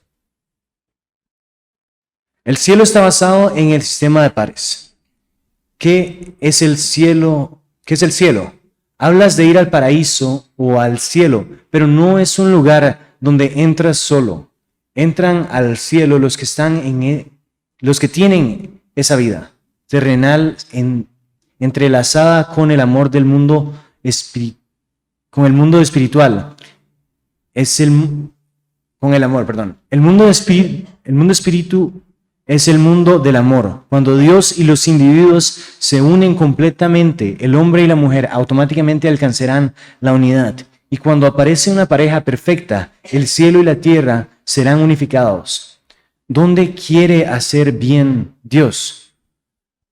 El cielo está basado en el sistema de pares. ¿Qué es el cielo? ¿Qué es el cielo? Hablas de ir al paraíso o al cielo, pero no es un lugar donde entras solo. Entran al cielo los que están los que tienen esa vida terrenal entrelazada con el amor del mundo con el mundo espiritual. Con el amor, perdón. El mundo espíritu es el mundo del amor. Cuando Dios y los individuos se unen completamente, el hombre y la mujer automáticamente alcanzarán la unidad. Y cuando aparece una pareja perfecta, el cielo y la tierra serán unificados. ¿Dónde quiere hacer bien Dios?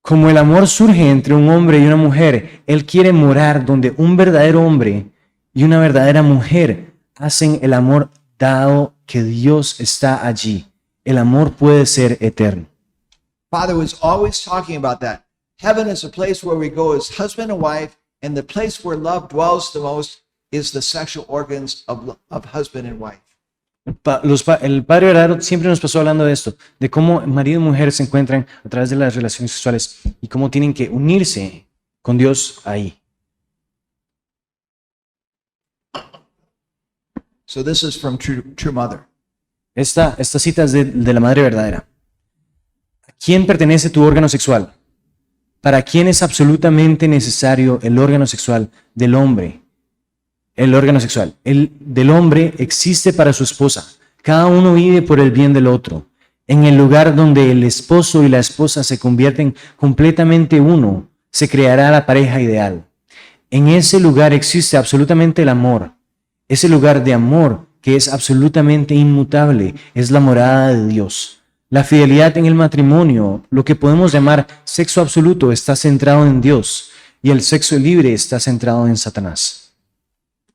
Como el amor surge entre un hombre y una mujer, Él quiere morar donde un verdadero hombre y una verdadera mujer hacen el amor, dado que Dios está allí. El amor puede ser eterno. Father was always talking about that. Heaven is a place where we go as husband and wife, and the place where love dwells the most is the sexual organs of husband and wife. El padre verdadero siempre nos pasó hablando de esto, de cómo marido y mujer se encuentran a través de las relaciones sexuales y cómo tienen que unirse con Dios ahí. So this is from True Mother. Esta cita es de la madre verdadera. ¿A quién pertenece tu órgano sexual? ¿Para quién es absolutamente necesario el órgano sexual del hombre? El órgano sexual. El del hombre existe para su esposa. Cada uno vive por el bien del otro. En el lugar donde el esposo y la esposa se convierten completamente uno, se creará la pareja ideal. En ese lugar existe absolutamente el amor. Ese lugar de amor que es absolutamente inmutable es la morada de Dios. La fidelidad en el matrimonio, lo que podemos llamar sexo absoluto, está centrado en Dios y el sexo libre está centrado en Satanás.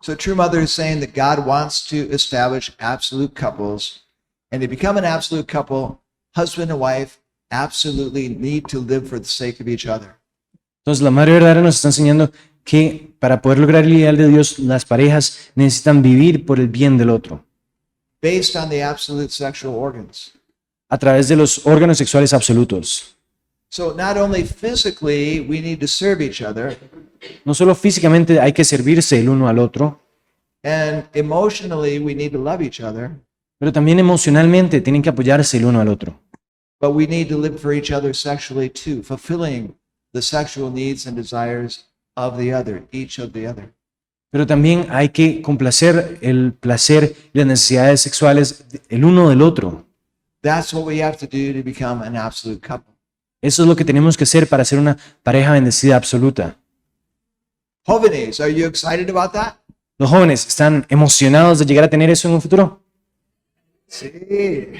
So True Mother is saying that God wants to establish absolute couples, and to become an absolute couple, husband and wife absolutely need to live for the sake of each other. Entonces la madre verdadera nos está enseñando que para poder lograr el ideal de Dios, las parejas necesitan vivir por el bien del otro. Based on the absolute sexual organs. A través de los órganos sexuales absolutos. So not only physically we need to serve each other, no solo físicamente hay que servirse el uno al otro, and emotionally we need to love each other, pero también emocionalmente tienen que apoyarse el uno al otro. But we need to live for each other sexually too, fulfilling the sexual needs and desires of the other, each of the other. Pero también hay que complacer el placer y las necesidades sexuales el uno del otro. That's what we have to do to become an absolute couple. Eso es lo que tenemos que hacer para ser una pareja bendecida absoluta. Jóvenes, are you excited about that? Los jóvenes, ¿están emocionados de llegar a tener eso en un futuro? Sí.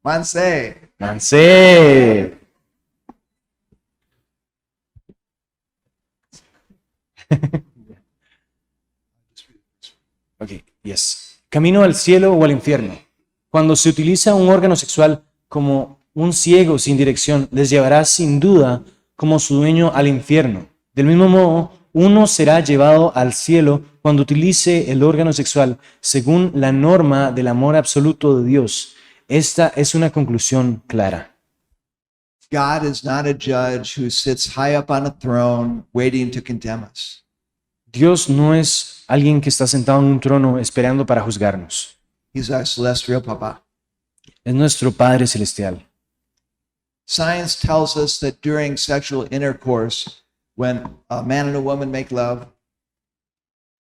Manse. ¡Manse! Okay, yes. Camino al cielo o al infierno. Cuando se utiliza un órgano sexual como un ciego sin dirección, les llevará sin duda como su dueño al infierno. Del mismo modo, uno será llevado al cielo cuando utilice el órgano sexual según la norma del amor absoluto de Dios. Esta es una conclusión clara. God is not a judge who sits high up on a throne waiting to condemn us. Dios no es alguien que está sentado en un trono esperando para juzgarnos. He's our celestial Papa. Es nuestro Padre Celestial. Science tells us that during sexual intercourse, when a man and a woman make love,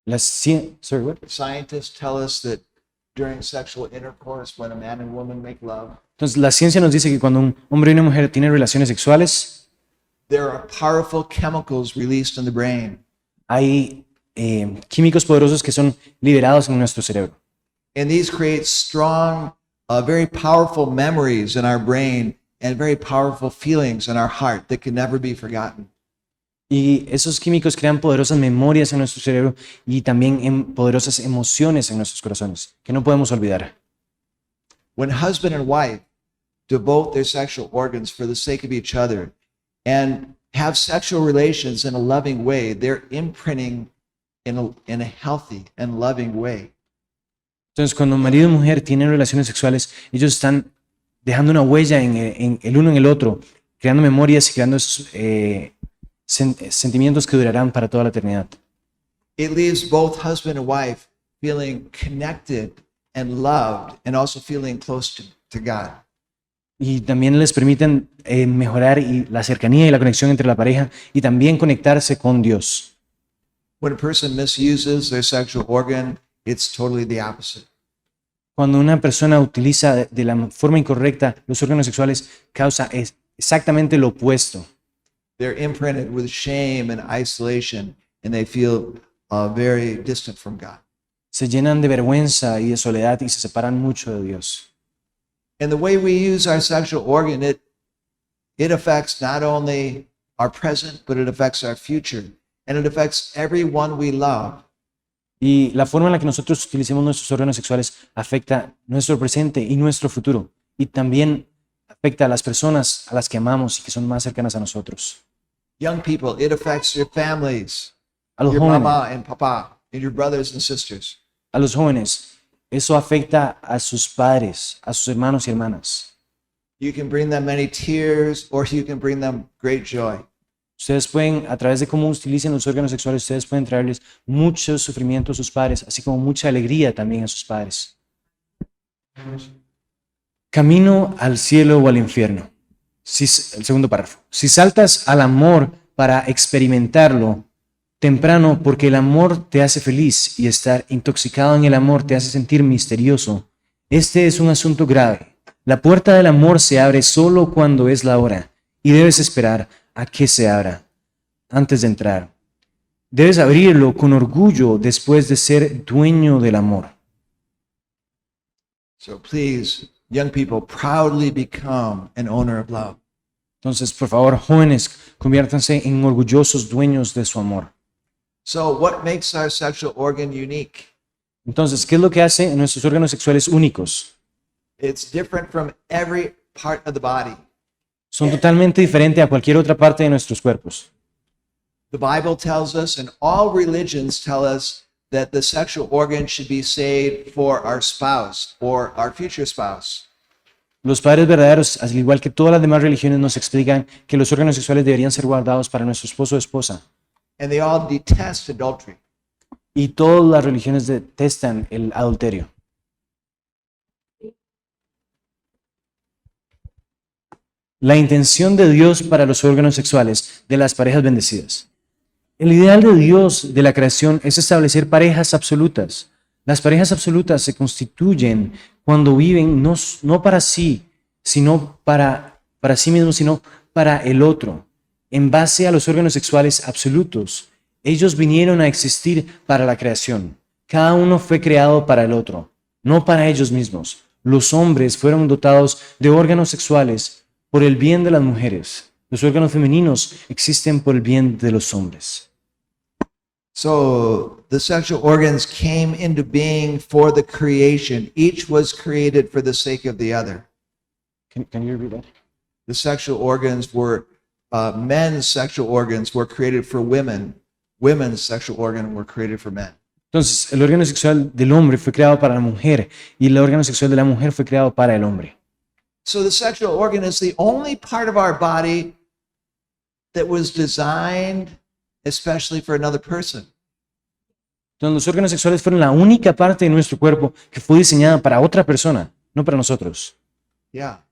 scientists tell us that during sexual intercourse, when a man and woman make love, entonces la ciencia nos dice que cuando un hombre y una mujer tienen relaciones sexuales, there are powerful chemicals released in the brain. Hay químicos poderosos que son liberados en nuestro cerebro. And these create strong, very powerful memories in our brain and very powerful feelings in our heart that can never be forgotten. Y esos químicos crean poderosas memorias en nuestro cerebro y también poderosas emociones en nuestros corazones que no podemos olvidar. When husband and wife devote their sexual organs for the sake of each other and have sexual relations in a loving way, they're imprinting in a healthy and loving way. Entonces, cuando marido y mujer tienen relaciones sexuales, ellos están dejando una huella en el uno en el otro, creando memorias y creando esos sentimientos que durarán para toda la eternidad. It leaves both husband and wife feeling connected and loved and also feeling close to God. Y también les permiten mejorar la cercanía y la conexión entre la pareja y también conectarse con Dios. When a person misuses their sexual organ, it's totally the opposite. Cuando una persona utiliza de la forma incorrecta los órganos sexuales, causa exactamente lo opuesto. They're imprinted with shame and isolation, and they feel very distant from God. Se llenan de vergüenza y de soledad y se separan mucho de Dios. And the way we use our sexual organ, it affects not only our present, but it affects our future, and it affects everyone we love. Y la forma en la que nosotros utilicemos nuestros órganos sexuales afecta nuestro presente y nuestro futuro. Y también afecta a las personas a las que amamos y que son más cercanas a nosotros. Young people, it affects your families, A los your jóvenes, mama and papa, and your brothers and sisters. a los jóvenes, eso afecta a sus padres, a sus hermanos y hermanas. You can bring them many tears, or you can bring them great joy. Ustedes pueden, a través de cómo utilicen los órganos sexuales, ustedes pueden traerles mucho sufrimiento a sus padres, así como mucha alegría también a sus padres. Camino al cielo o al infierno. El segundo párrafo. Si saltas al amor para experimentarlo temprano, porque el amor te hace feliz y estar intoxicado en el amor te hace sentir misterioso, este es un asunto grave. La puerta del amor se abre solo cuando es la hora y debes esperar a que se abra antes de entrar. Debes abrirlo con orgullo después de ser dueño del amor. So please, young people, proudly become an owner of love. Entonces, por favor, jóvenes, conviértanse en orgullosos dueños de su amor. So what makes our sexual organ unique? Entonces, ¿qué es lo que hace nuestros órganos sexuales únicos? It's different from every part of the body. Son totalmente diferentes a cualquier otra parte de nuestros cuerpos. The Bible tells us, and all religions tell us, that the sexual organ should be saved for our spouse or our future spouse. Los padres verdaderos, al igual que todas las demás religiones, nos explican que los órganos sexuales deberían ser guardados para nuestro esposo o esposa. And they all detest adultery. Y todas las religiones detestan el adulterio. La intención de Dios para los órganos sexuales de las parejas bendecidas. El ideal de Dios de la creación es establecer parejas absolutas. Las parejas absolutas se constituyen cuando viven no para sí, sino para sí mismos, sino para el otro. En base a los órganos sexuales absolutos, ellos vinieron a existir para la creación. Cada uno fue creado para el otro, no para ellos mismos. Los hombres fueron dotados de órganos sexuales por el bien de las mujeres. Los órganos femeninos existen por el bien de los hombres. So the sexual organs came into being for the creation. Each was created for the sake of the other. Can you read that? The sexual organs were, men's sexual organs were created for women. Women's sexual organ were created for men. Entonces, el órgano sexual del hombre fue creado para la mujer y el órgano sexual de la mujer fue creado para el hombre. So the sexual organ is the only part of our body that was designed especially for another person. Entonces, los órganos sexuales fueron la única parte de nuestro cuerpo que fue diseñada para otra persona, no para nosotros. Yeah.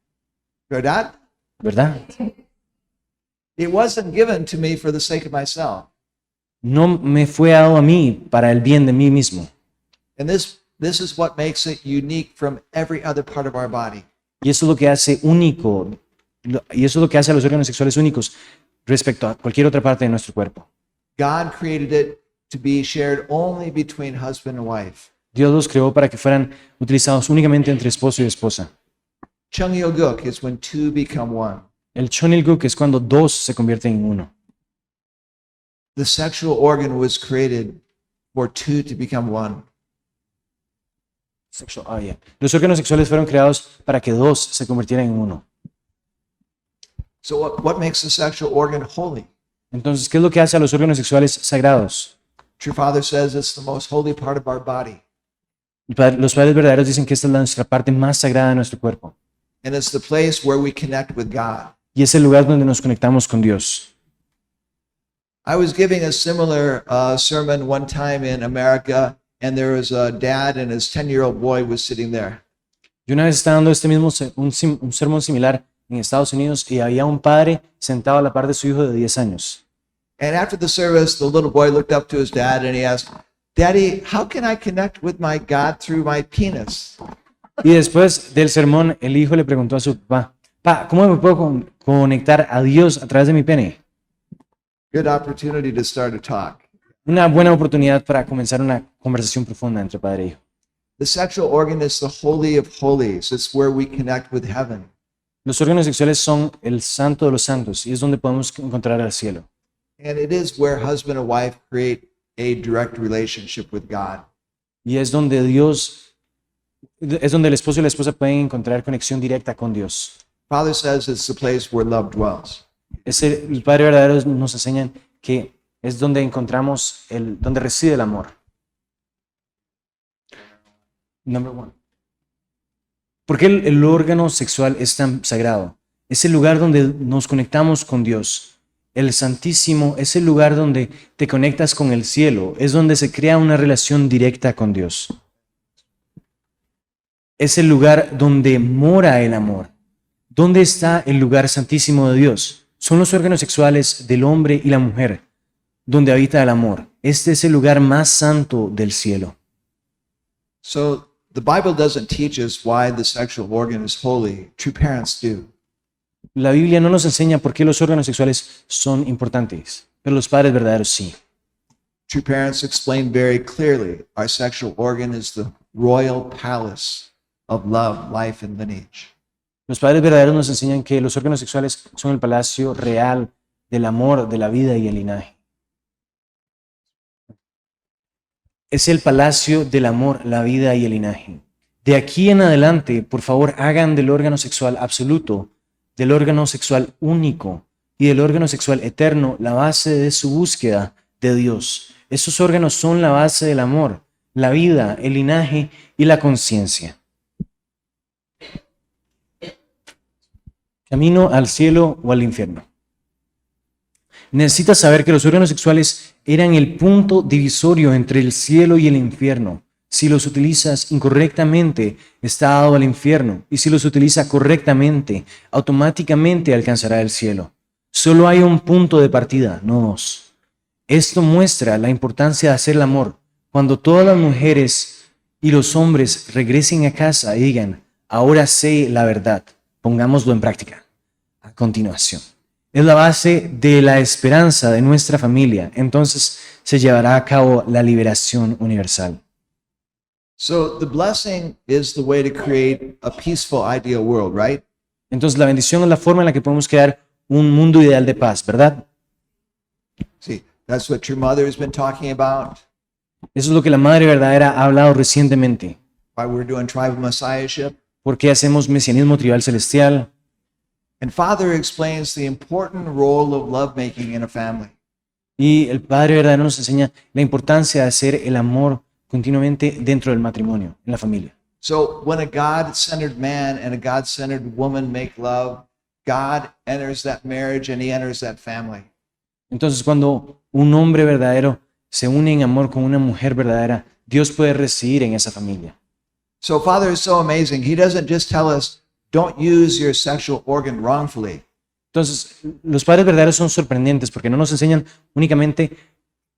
¿Verdad? ¿Verdad? It wasn't given to me for the sake of myself. No me fue dado a mí para el bien de mí mismo. And this is what makes it unique from every other part of our body. Y eso es lo que hace único, y eso es lo que hace a los órganos sexuales únicos respecto a cualquier otra parte de nuestro cuerpo. God created it to be shared only between husband and wife. Dios los creó para que fueran utilizados únicamente entre esposo y esposa. Chung-il-guk is when two become one. El Chonil-guk es cuando dos se convierten en uno. The sexual organ was created for two to become one. Los órganos sexuales fueron creados para que dos se convirtieran en uno. So what makes the sexual organ holy? Entonces, ¿qué es lo que hace a los órganos sexuales sagrados? True Father says it's the most holy part of our body. Los padres verdaderos dicen que esta es nuestra parte más sagrada de nuestro cuerpo. And it's the place where we connect with God. Y es el lugar donde nos conectamos con Dios. I was giving a similar sermon one time in America, and there was a dad and his 10-year-old boy was sitting there. Yo una vez estaba dando un sermón similar en Estados Unidos y había un padre sentado a la par de su hijo de 10 años. And after the service, the little boy looked up to his dad and he asked, "Daddy, how can I connect with my God through my penis?" Y después del sermón, el hijo le preguntó a su papá, "Pa, ¿cómo me puedo conectar a Dios a través de mi pene?" Good opportunity to start a talk. Una buena oportunidad para comenzar una conversación profunda entre padre e hijo. The sexual organ is the holy of holies. It's where we connect with heaven. Los órganos sexuales son el santo de los santos y es donde podemos encontrar al cielo. And it is where husband and wife create a direct relationship with God. Y es donde el esposo y la esposa pueden encontrar conexión directa con Dios. Father says it's the place where love dwells. El Padre verdadero nos enseña que es donde encontramos donde reside el amor. Number one. ¿Por qué el órgano sexual es tan sagrado? Es el lugar donde nos conectamos con Dios. El Santísimo es el lugar donde te conectas con el cielo. Es donde se crea una relación directa con Dios. Es el lugar donde mora el amor. ¿Dónde está el lugar santísimo de Dios? Son los órganos sexuales del hombre y la mujer, donde habita el amor. Este es el lugar más santo del cielo. So the Bible doesn't teach us why the sexual organ is holy. True parents do. La Biblia no nos enseña por qué los órganos sexuales son importantes, pero los padres verdaderos sí. True parents explain very clearly our sexual organ is the royal palace of love, life, and lineage. Los padres verdaderos nos enseñan que los órganos sexuales son el palacio real del amor, de la vida y el linaje. Es el palacio del amor, la vida y el linaje. De aquí en adelante, por favor, hagan del órgano sexual absoluto, del órgano sexual único y del órgano sexual eterno la base de su búsqueda de Dios. Esos órganos son la base del amor, la vida, el linaje y la conciencia. Camino al cielo o al infierno. Necesitas saber que los órganos sexuales eran el punto divisorio entre el cielo y el infierno. Si los utilizas incorrectamente, está dado al infierno. Y si los utiliza correctamente, automáticamente alcanzará el cielo. Solo hay un punto de partida, no dos. Esto muestra la importancia de hacer el amor. Cuando todas las mujeres y los hombres regresen a casa y digan, ahora sé la verdad, pongámoslo en práctica. A continuación. Es la base de la esperanza de nuestra familia. Entonces se llevará a cabo la liberación universal. So the blessing is the way to create a peaceful, ideal world, right? Entonces la bendición es la forma en la que podemos crear un mundo ideal de paz, ¿verdad? See, that's what True Mother has been talking about. Eso es lo que la Madre Verdadera ha hablado recientemente. Why we're doing tribal messiahship. ¿Por qué hacemos mesianismo tribal celestial? And Father explains the important role of lovemaking in a family. Y el Padre Verdadero nos enseña la importancia de hacer el amor continuamente dentro del matrimonio, en la familia. So when a God-centered man and a God-centered woman make love, God enters that marriage and he enters that family. Entonces, cuando un hombre verdadero se une en amor con una mujer verdadera, Dios puede residir en esa familia. So Father is so amazing. He doesn't just tell us, don't use your sexual organ wrongfully. Entonces, los padres verdaderos son sorprendentes porque no nos enseñan únicamente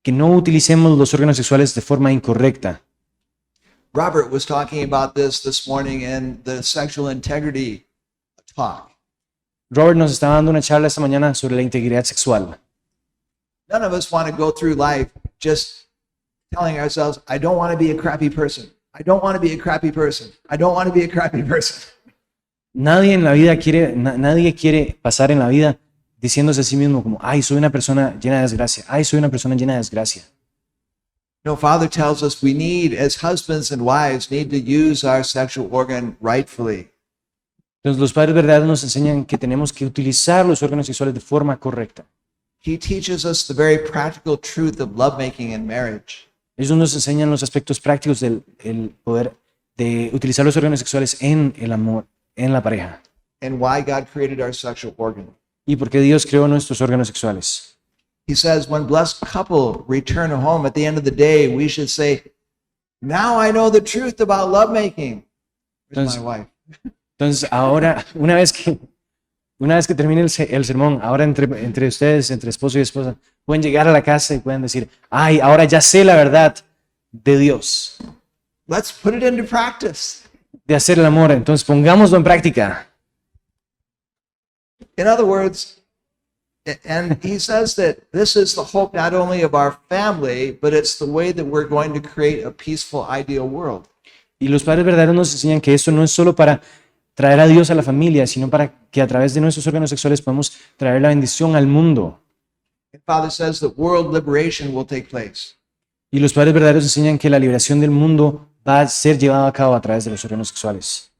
que no utilicemos los órganos sexuales de forma incorrecta. Robert was talking about this morning in the sexual integrity talk. Robert nos estaba dando una charla esta mañana sobre la integridad sexual. None of us want to go through life just telling ourselves, I don't want to be a crappy person. I don't want to be a crappy person. I don't want to be a crappy person. Nadie en la vida nadie quiere pasar en la vida diciéndose a sí mismo como, ay, soy una persona llena de desgracia. Ay, soy una persona llena de desgracia. No, Father tells us we need, as husbands and wives, need to use our sexual organ rightfully. Entonces, los padres verdaderos nos enseñan que tenemos que utilizar los órganos sexuales de forma correcta. He teaches us the very practical truth of lovemaking in marriage. Ellos nos enseñan los aspectos prácticos del poder de utilizar los órganos sexuales en el amor, en la pareja. And why God created our sexual organ. Y por qué Dios creó nuestros órganos sexuales. He says, when blessed couple return home at the end of the day, we should say, now I know the truth about lovemaking. Where's my wife? Entonces, ahora, una vez que termine el sermón, ahora entre ustedes, entre esposo y esposa, pueden llegar a la casa y pueden decir, ay, ahora ya sé la verdad de Dios. Let's put it into practice. De hacer el amor, entonces pongámoslo en práctica. In other words, and he says that this is the hope not only of our family, but it's the way that we're going to create a peaceful, ideal world. Y los padres verdaderos nos enseñan que esto no es solo para traer a Dios a la familia, sino para que a través de nuestros órganos sexuales podamos traer la bendición al mundo. And Father says that world liberation will take place. Y los padres verdaderos enseñan que la liberación del mundo va a ser llevada a cabo a través de los órganos sexuales.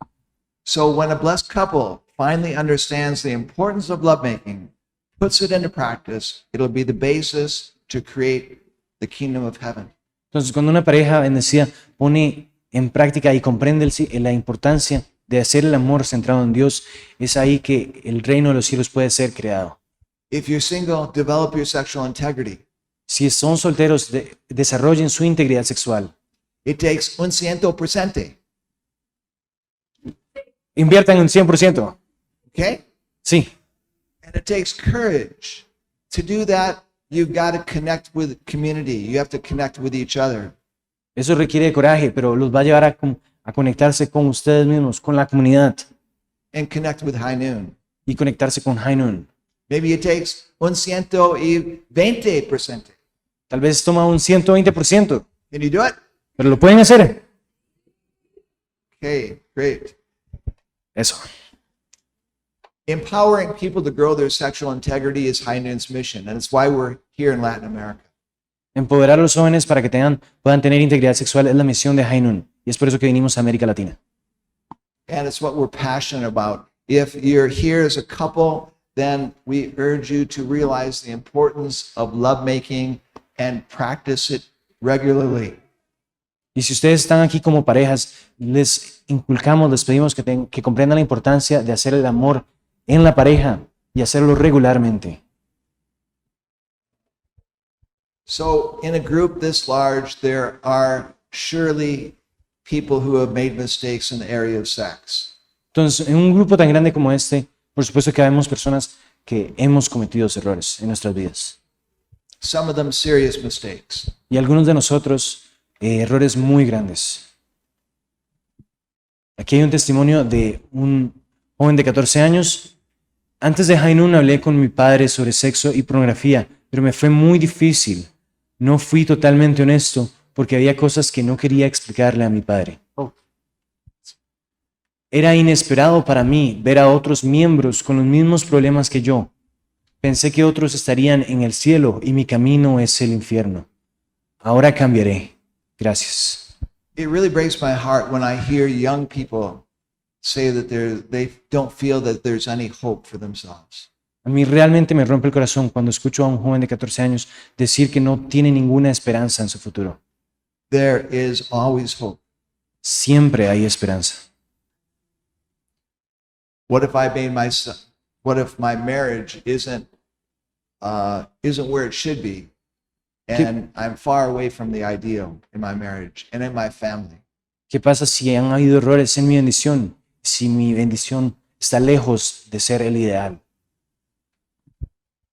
So when a blessed couple finally understands the importance of lovemaking, puts it into practice, it'll be the basis to create the kingdom of heaven. Entonces, cuando una pareja bendecida pone en práctica y comprende la importancia de hacer el amor centrado en Dios, es ahí que el reino de los cielos puede ser creado. If you're single, develop your sexual integrity. Si son solteros, desarrollen su integridad sexual. It takes 100%. Inviertan un 100%. Okay? Sí. And it takes courage. To do that, you've got to connect with community. You have to connect with each other. Eso requiere de coraje, pero los va a llevar a conectarse con ustedes mismos, con la comunidad, And connect with High Noon. y conectarse con High Noon. Maybe it takes 120%. Tal vez toma un 120%, Can you do it? pero lo pueden hacer. Okay, great. Eso. Empowering people to grow their sexual integrity is High Noon's mission, and it's why we're here in Latin America. Empoderar a los jóvenes para que puedan tener integridad sexual es la misión de High Noon, y es por eso que vinimos a América Latina. And it's what we're passionate about. If you're here as a couple, then we urge you to realize the importance of lovemaking and practice it regularly. Y si ustedes están aquí como parejas, les inculcamos, les pedimos que comprendan la importancia de hacer el amor en la pareja y hacerlo regularmente. So, in a group this large, there are surely people who have made mistakes in the area of sex. Entonces, en un grupo tan grande como este, por supuesto que vemos personas que hemos cometido errores en nuestras vidas. Some of them serious mistakes. Y algunos de nosotros, errores muy grandes. Aquí hay un testimonio de un joven de 14 años. Antes de High Noon hablé con mi padre sobre sexo y pornografía, pero me fue muy difícil. No fui totalmente honesto porque había cosas que no quería explicarle a mi padre. Era inesperado para mí ver a otros miembros con los mismos problemas que yo. Pensé que otros estarían en el cielo y mi camino es el infierno. Ahora cambiaré. Gracias. It really breaks my heart when I hear young people say that they don't feel that there's any hope for themselves. A mí realmente me rompe el corazón cuando escucho a un joven de 14 años decir que no tiene ninguna esperanza en su futuro. There is always hope. Siempre hay esperanza. What if what if my marriage isn't where it should be, and I'm far away from the ideal in my marriage and in my family? ¿Qué pasa si han habido errores en mi bendición? Si mi bendición está lejos de ser el ideal.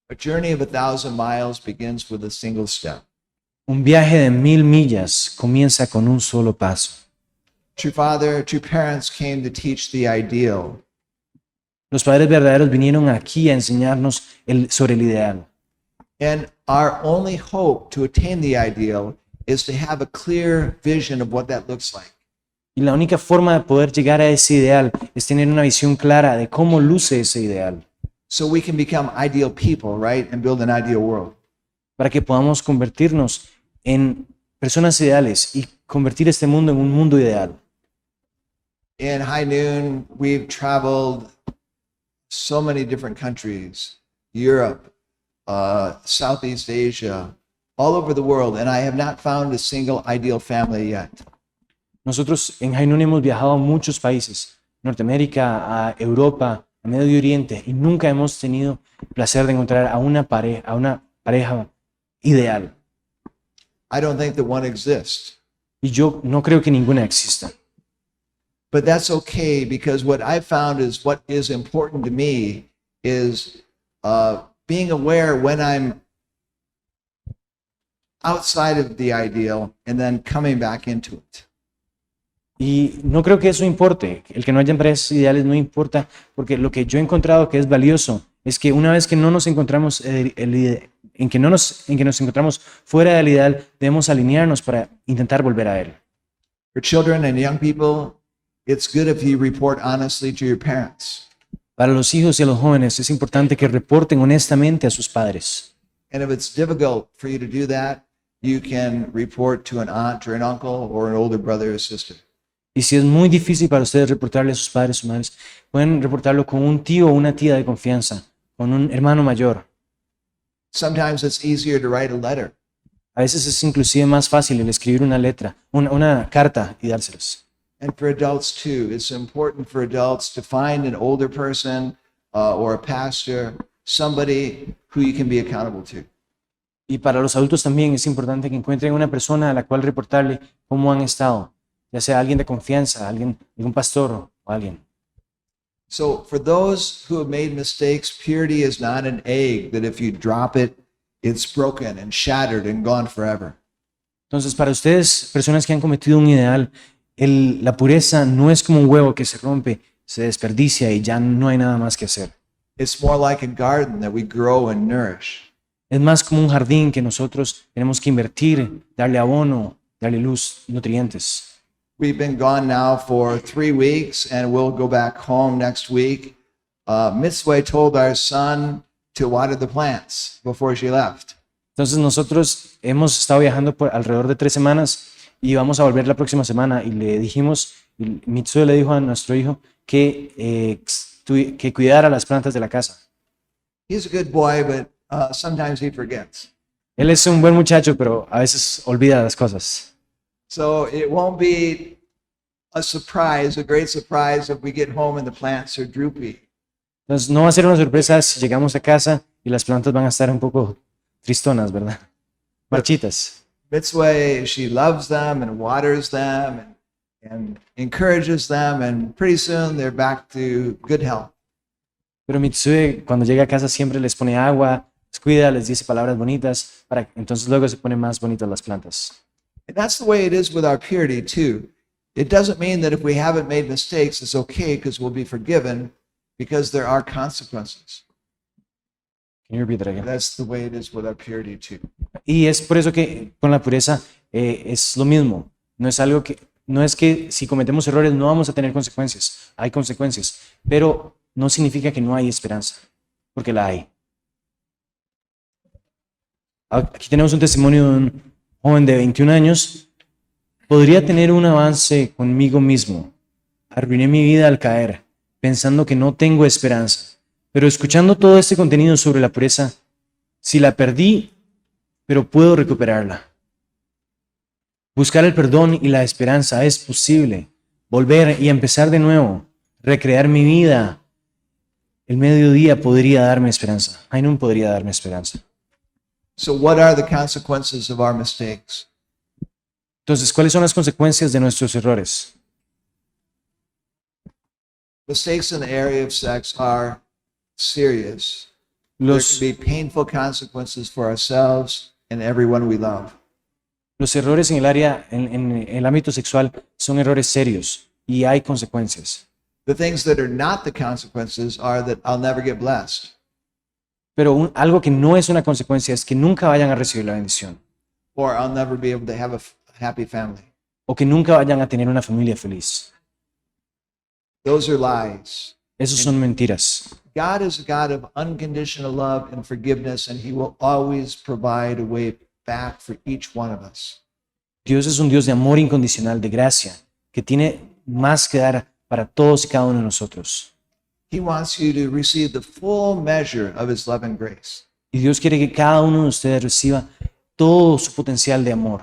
A journey of 1,000 miles begins with a single step. Un viaje de 1000 millas comienza con un solo paso. True parents came to teach the ideal. Los padres verdaderos vinieron aquí a enseñarnos sobre el ideal. And our only hope to attain the ideal is to have a clear vision of what that looks like. Y la única forma de poder llegar a ese ideal es tener una visión clara de cómo luce ese ideal. So we can become ideal people, right? And build an ideal world. Para que podamos convertirnos en personas ideales y convertir este mundo en un mundo ideal. In High Noon, we've traveled so many different countries, Europe, Southeast Asia, all over the world, and I have not found a single ideal family yet. Nosotros en High Noon hemos viajado a muchos países, Norteamérica, a Europa, a Medio Oriente, y nunca hemos tenido el placer de encontrar a una pareja ideal. I don't think that one exists. Y yo no creo que ninguna exista. But that's okay, because what I found is what is important to me is being aware when I'm outside of the ideal and then coming back into it. Y no creo que eso importe, el que no haya parejas ideales no importa, porque lo que yo he encontrado que es valioso es que una vez que no nos encontramos en que nos encontramos fuera del ideal, debemos alinearnos para intentar volver a él. For children and young people, it's good if you report honestly to your parents. Para los hijos y a los jóvenes es importante que reporten honestamente a sus padres. And if it's difficult for you to do that, you can report to an aunt or an uncle or an older brother or sister. Y si es muy difícil para ustedes reportarle a sus padres o madres, pueden reportarlo con un tío o una tía de confianza, con un hermano mayor. Sometimes it's easier to write a letter. A veces es inclusive más fácil el escribir una letra, una carta y dárselos. And for adults too, it's important for adults to find an older person or a pastor, somebody who you can be accountable to. Y para los adultos también es importante que encuentren una persona a la cual reportarle cómo han estado, ya sea alguien de confianza, algún pastor o alguien. So for those who have made mistakes, purity is not an egg that if you drop it, it's broken and shattered and gone forever. Entonces, para ustedes, personas que han cometido un ideal, la pureza no es como un huevo que se rompe, se desperdicia y ya no hay nada más que hacer. It's more like a garden that we grow and nourish. Es más como un jardín que nosotros tenemos que invertir, darle abono, darle luz, nutrientes. We've been gone now for 3 weeks and we'll go back home next week. Mitzwe told our son to water the plants before she left. Entonces nosotros hemos estado viajando por alrededor de 3 semanas y vamos a volver la próxima semana y le dijimos, Mitsue le dijo a nuestro hijo que cuidara las plantas de la casa. He's a good boy, but sometimes he forgets. Él es un buen muchacho, pero a veces olvida las cosas. So it won't be a surprise, a great surprise if we get home and the plants are droopy. Entonces no va a ser una sorpresa si llegamos a casa y las plantas van a estar un poco tristonas, ¿verdad? Marchitas. Mitzwe, she loves them and waters them and encourages them, and pretty soon they're back to good health. Pero Mitsue cuando llega a casa siempre les pone agua, les cuida, les dice palabras bonitas, entonces luego se ponen más bonitas las plantas. And that's the way it is with our purity too. It doesn't mean that if we haven't made mistakes, it's okay because we'll be forgiven, because there are consequences. Can you repeat that again? That's the way it is with our purity too. Y es por eso que con la pureza es lo mismo. No es que si cometemos errores no vamos a tener consecuencias. Hay consecuencias, pero no significa que no hay esperanza, porque la hay. Aquí tenemos un testimonio de un joven de 21 años. Podría tener un avance conmigo mismo. Arruiné mi vida al caer, pensando que no tengo esperanza. Pero escuchando todo este contenido sobre la pureza, si la perdí, pero puedo recuperarla. Buscar el perdón y la esperanza es posible. Volver y empezar de nuevo. Recrear mi vida. El mediodía podría darme esperanza. Ainun podría darme esperanza. So what are the consequences of our mistakes? Entonces, ¿cuáles son las consecuencias de nuestros errores? Mistakes in the area of sex are serious. There Los, can be painful consequences for ourselves and everyone we love. los errores en el área, en el ámbito sexual, son errores serios y hay consecuencias. The things that are not the consequences are that I'll never get blessed, Pero algo que no es una consecuencia es que nunca vayan a recibir la bendición or I'll never be able to have a happy family. o que nunca vayan a tener una familia feliz. Those are lies. Esos son mentiras. God is a God of unconditional love and forgiveness, and He will always provide a way back for each one of us. Dios es un Dios de amor incondicional, de gracia, que tiene más que dar para todos y cada uno de nosotros. He wants you to receive the full measure of His love and grace. Y Dios quiere que cada uno de ustedes reciba todo su potencial de amor.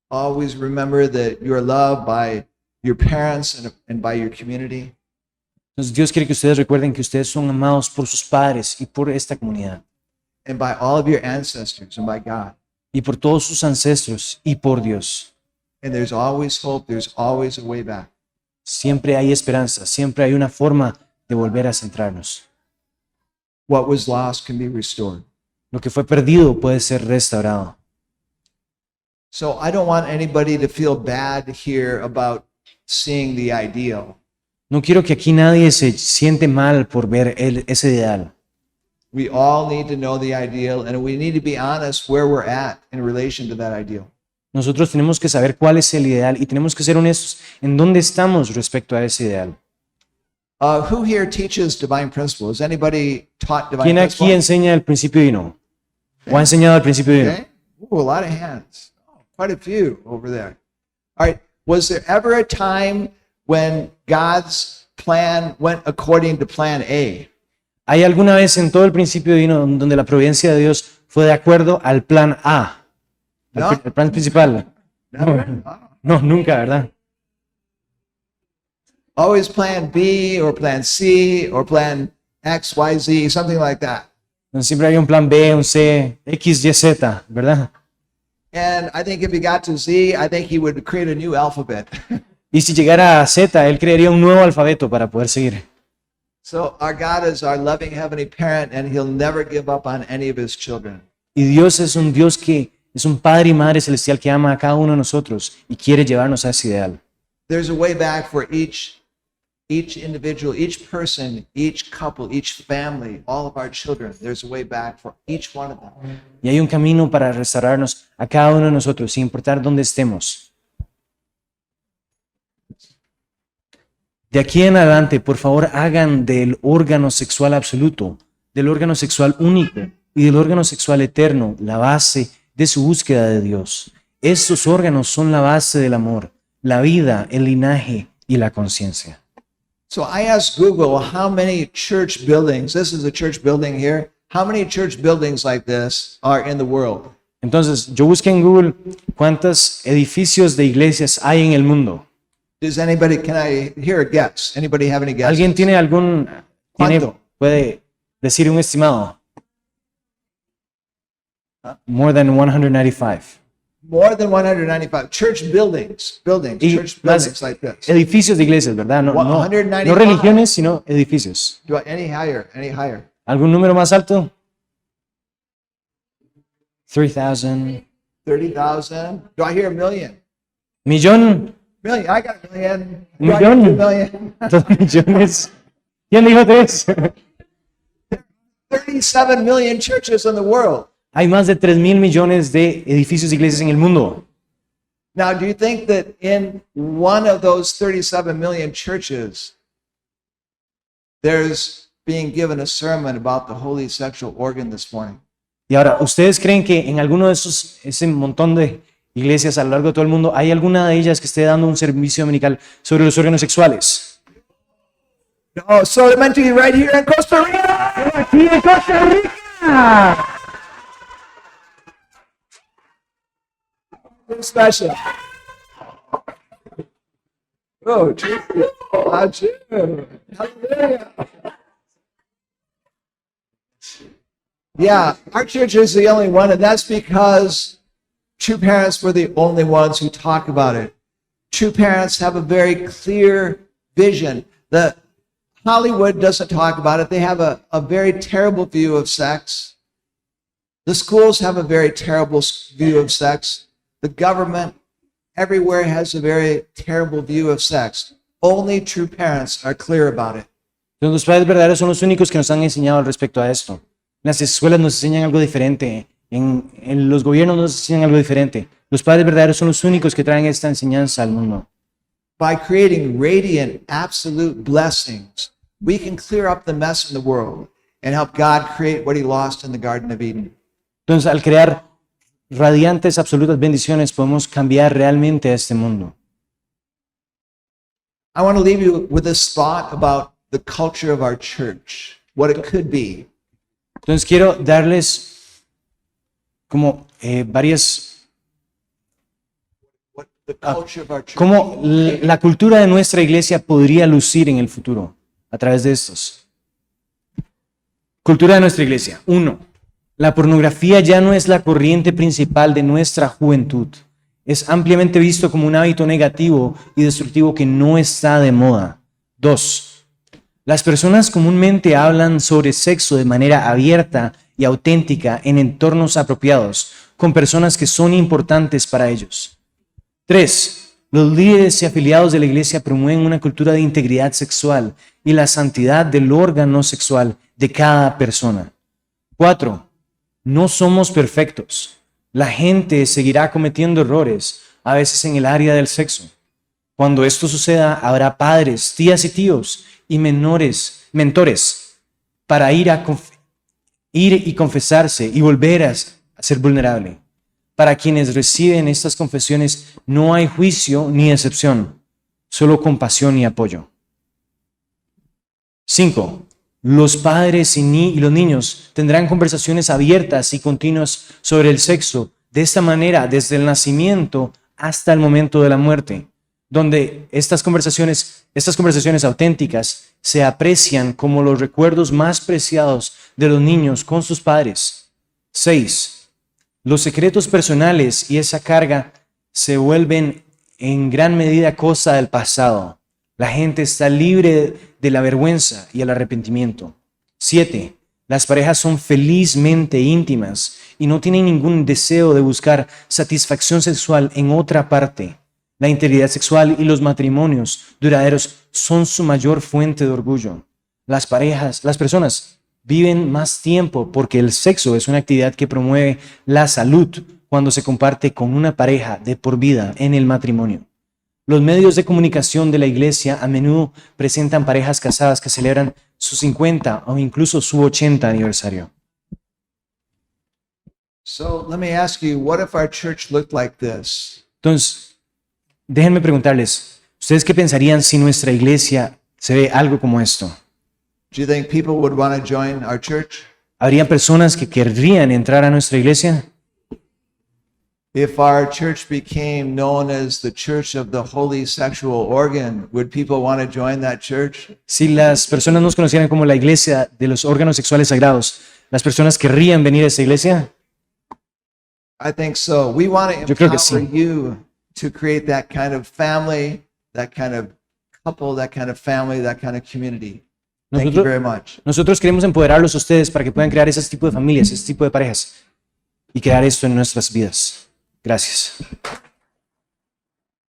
Always remember that you are loved by your parents and by your community. Entonces Dios quiere que ustedes recuerden que ustedes son amados por sus padres y por esta comunidad. And by all of your ancestors and by God. Y por todos sus ancestros y por Dios. And there's always hope, there's always a way back. Siempre hay esperanza, siempre hay una forma de volver a centrarnos. What was lost can be restored. Lo que fue perdido puede ser restaurado. So I don't want anybody to feel bad here about seeing the ideal. No quiero que aquí nadie se siente mal por ver ese ideal. We all need to know the ideal, and we need to be honest where we're at in relation to that ideal. Nosotros tenemos que saber cuál es el ideal y tenemos que ser honestos en dónde estamos respecto a ese ideal. Who here teaches divine principles? Anybody taught divine ¿Quién aquí principles? enseña el principio divino? ¿O ha enseñado el principio divino? Okay. Ooh, a lot of hands. Oh, quite a few over there. All right. Was there ever a time when God's plan went according to plan A? ¿Hay alguna vez en todo el principio divino donde la providencia de Dios fue de acuerdo al plan A? No. El plan principal. No, nunca, ¿verdad? Always plan B or plan C or plan X, Y, Z, something like that. Siempre había un plan B, un C, X, Y, Z, ¿verdad? And I think if he got to Z, I think he would create a new alphabet. Y si llegara a Z, él crearía un nuevo alfabeto para poder seguir. So our God is our loving heavenly parent, and he'll never give up on any of his children. Y Dios es un Dios que es un Padre y Madre celestial que ama a cada uno de nosotros y quiere llevarnos a ese ideal. There's a way back for each individual, each person, each couple, each family, all of our children. There's a way back for each one of them. Y hay un camino para restaurarnos a cada uno de nosotros, sin importar dónde estemos. De aquí en adelante, por favor, hagan del órgano sexual absoluto, del órgano sexual único y del órgano sexual eterno la base de su búsqueda de Dios. Estos órganos son la base del amor, la vida, el linaje y la conciencia. So I asked Google how many church buildings, this is a church building here, how many church buildings like this are in the world? Entonces, yo busqué en Google cuántos edificios de iglesias hay en el mundo. Does anybody, can I hear a guess? Anybody have any guesses? ¿Alguien tiene ¿Cuánto? puede decir un estimado? More than 195. More than 195 church buildings, Y church más buildings like this. edificios de iglesias, ¿verdad? No 195. religiones, sino edificios. Any higher, any higher. ¿Algún número más alto? 3,000. 30,000. Do I hear a million? Millón. Million, I got a million. Do I Millón. hear 2 million? 2 millones. ¿Quién dijo 3? 37 million churches in the world. Hay más de 3,000 millones de edificios de iglesias en el mundo. Now, do you think that in one of those 37 million churches, there's being given a sermon about the holy sexual organ this morning? Y ahora, ¿ustedes creen que en alguno de ese montón de iglesias a lo largo de todo el mundo, hay alguna de ellas que esté dando un servicio dominical sobre los órganos sexuales? No, so it meant to be right here in Costa Rica. ¡Aquí en Costa Rica! Special. Oh, Jesus. Hallelujah. Yeah, our church is the only one, and that's because true parents were the only ones who talk about it. True parents have a very clear vision. The Hollywood doesn't talk about it. They have a very terrible view of sex. The schools have a very terrible view of sex. The government everywhere has a very terrible view of sex. Only true parents are clear about it. Entonces, los padres verdaderos son los únicos que nos han enseñado al respecto a esto. Las escuelas nos enseñan algo diferente. En los gobiernos nos enseñan algo diferente. Los padres verdaderos son los únicos que traen esta enseñanza al mundo. By creating radiant, absolute blessings, we can clear up the mess in the world and help God create what he lost in the Garden of Eden. Entonces, al crear radiantes, absolutas bendiciones, podemos cambiar realmente a este mundo. I want to leave you with this thought about the culture of our church, what it could be. Entonces, quiero darles como varias... What the culture of our church. cómo la cultura de nuestra iglesia podría lucir en el futuro a través de estos. Cultura de nuestra iglesia. 1. La pornografía ya no es la corriente principal de nuestra juventud. Es ampliamente visto como un hábito negativo y destructivo que no está de moda. 2. Las personas comúnmente hablan sobre sexo de manera abierta y auténtica en entornos apropiados, con personas que son importantes para ellos. 3. Los líderes y afiliados de la iglesia promueven una cultura de integridad sexual y la santidad del órgano sexual de cada persona. 4. No somos perfectos. La gente seguirá cometiendo errores, a veces en el área del sexo. Cuando esto suceda, habrá padres, tías y tíos y mentores, para ir y confesarse y volver a ser vulnerable. Para quienes reciben estas confesiones no hay juicio ni excepción, solo compasión y apoyo. 5. Los padres y los niños tendrán conversaciones abiertas y continuas sobre el sexo, de esta manera desde el nacimiento hasta el momento de la muerte, donde estas conversaciones auténticas se aprecian como los recuerdos más preciados de los niños con sus padres. 6. Los secretos personales y esa carga se vuelven en gran medida cosa del pasado. La gente está libre de la vergüenza y el arrepentimiento. 7. Las parejas son felizmente íntimas y no tienen ningún deseo de buscar satisfacción sexual en otra parte. La integridad sexual y los matrimonios duraderos son su mayor fuente de orgullo. Las personas viven más tiempo porque el sexo es una actividad que promueve la salud cuando se comparte con una pareja de por vida en el matrimonio. Los medios de comunicación de la iglesia a menudo presentan parejas casadas que celebran su 50 o incluso su 80 aniversario. So let me ask you, what if our church looked like this? Entonces, déjenme preguntarles, ¿ustedes qué pensarían si nuestra iglesia se ve algo como esto? Do you think people would want to join our church? ¿Habrían personas que querrían entrar a nuestra iglesia? If our church became known as the Church of the Holy Sexual Organ, would people want to join that church? Si las personas nos conocieran como la iglesia de los órganos sexuales sagrados, ¿las personas querrían venir a esta iglesia? I think so. We want to Yo creo que empower sí. you to create that kind of family, that kind of couple, that kind of family, that kind of community. Thank you very much. Nosotros queremos empoderarlos a ustedes para que puedan crear ese tipo de familias, ese tipo de parejas y crear esto en nuestras vidas. Gracias.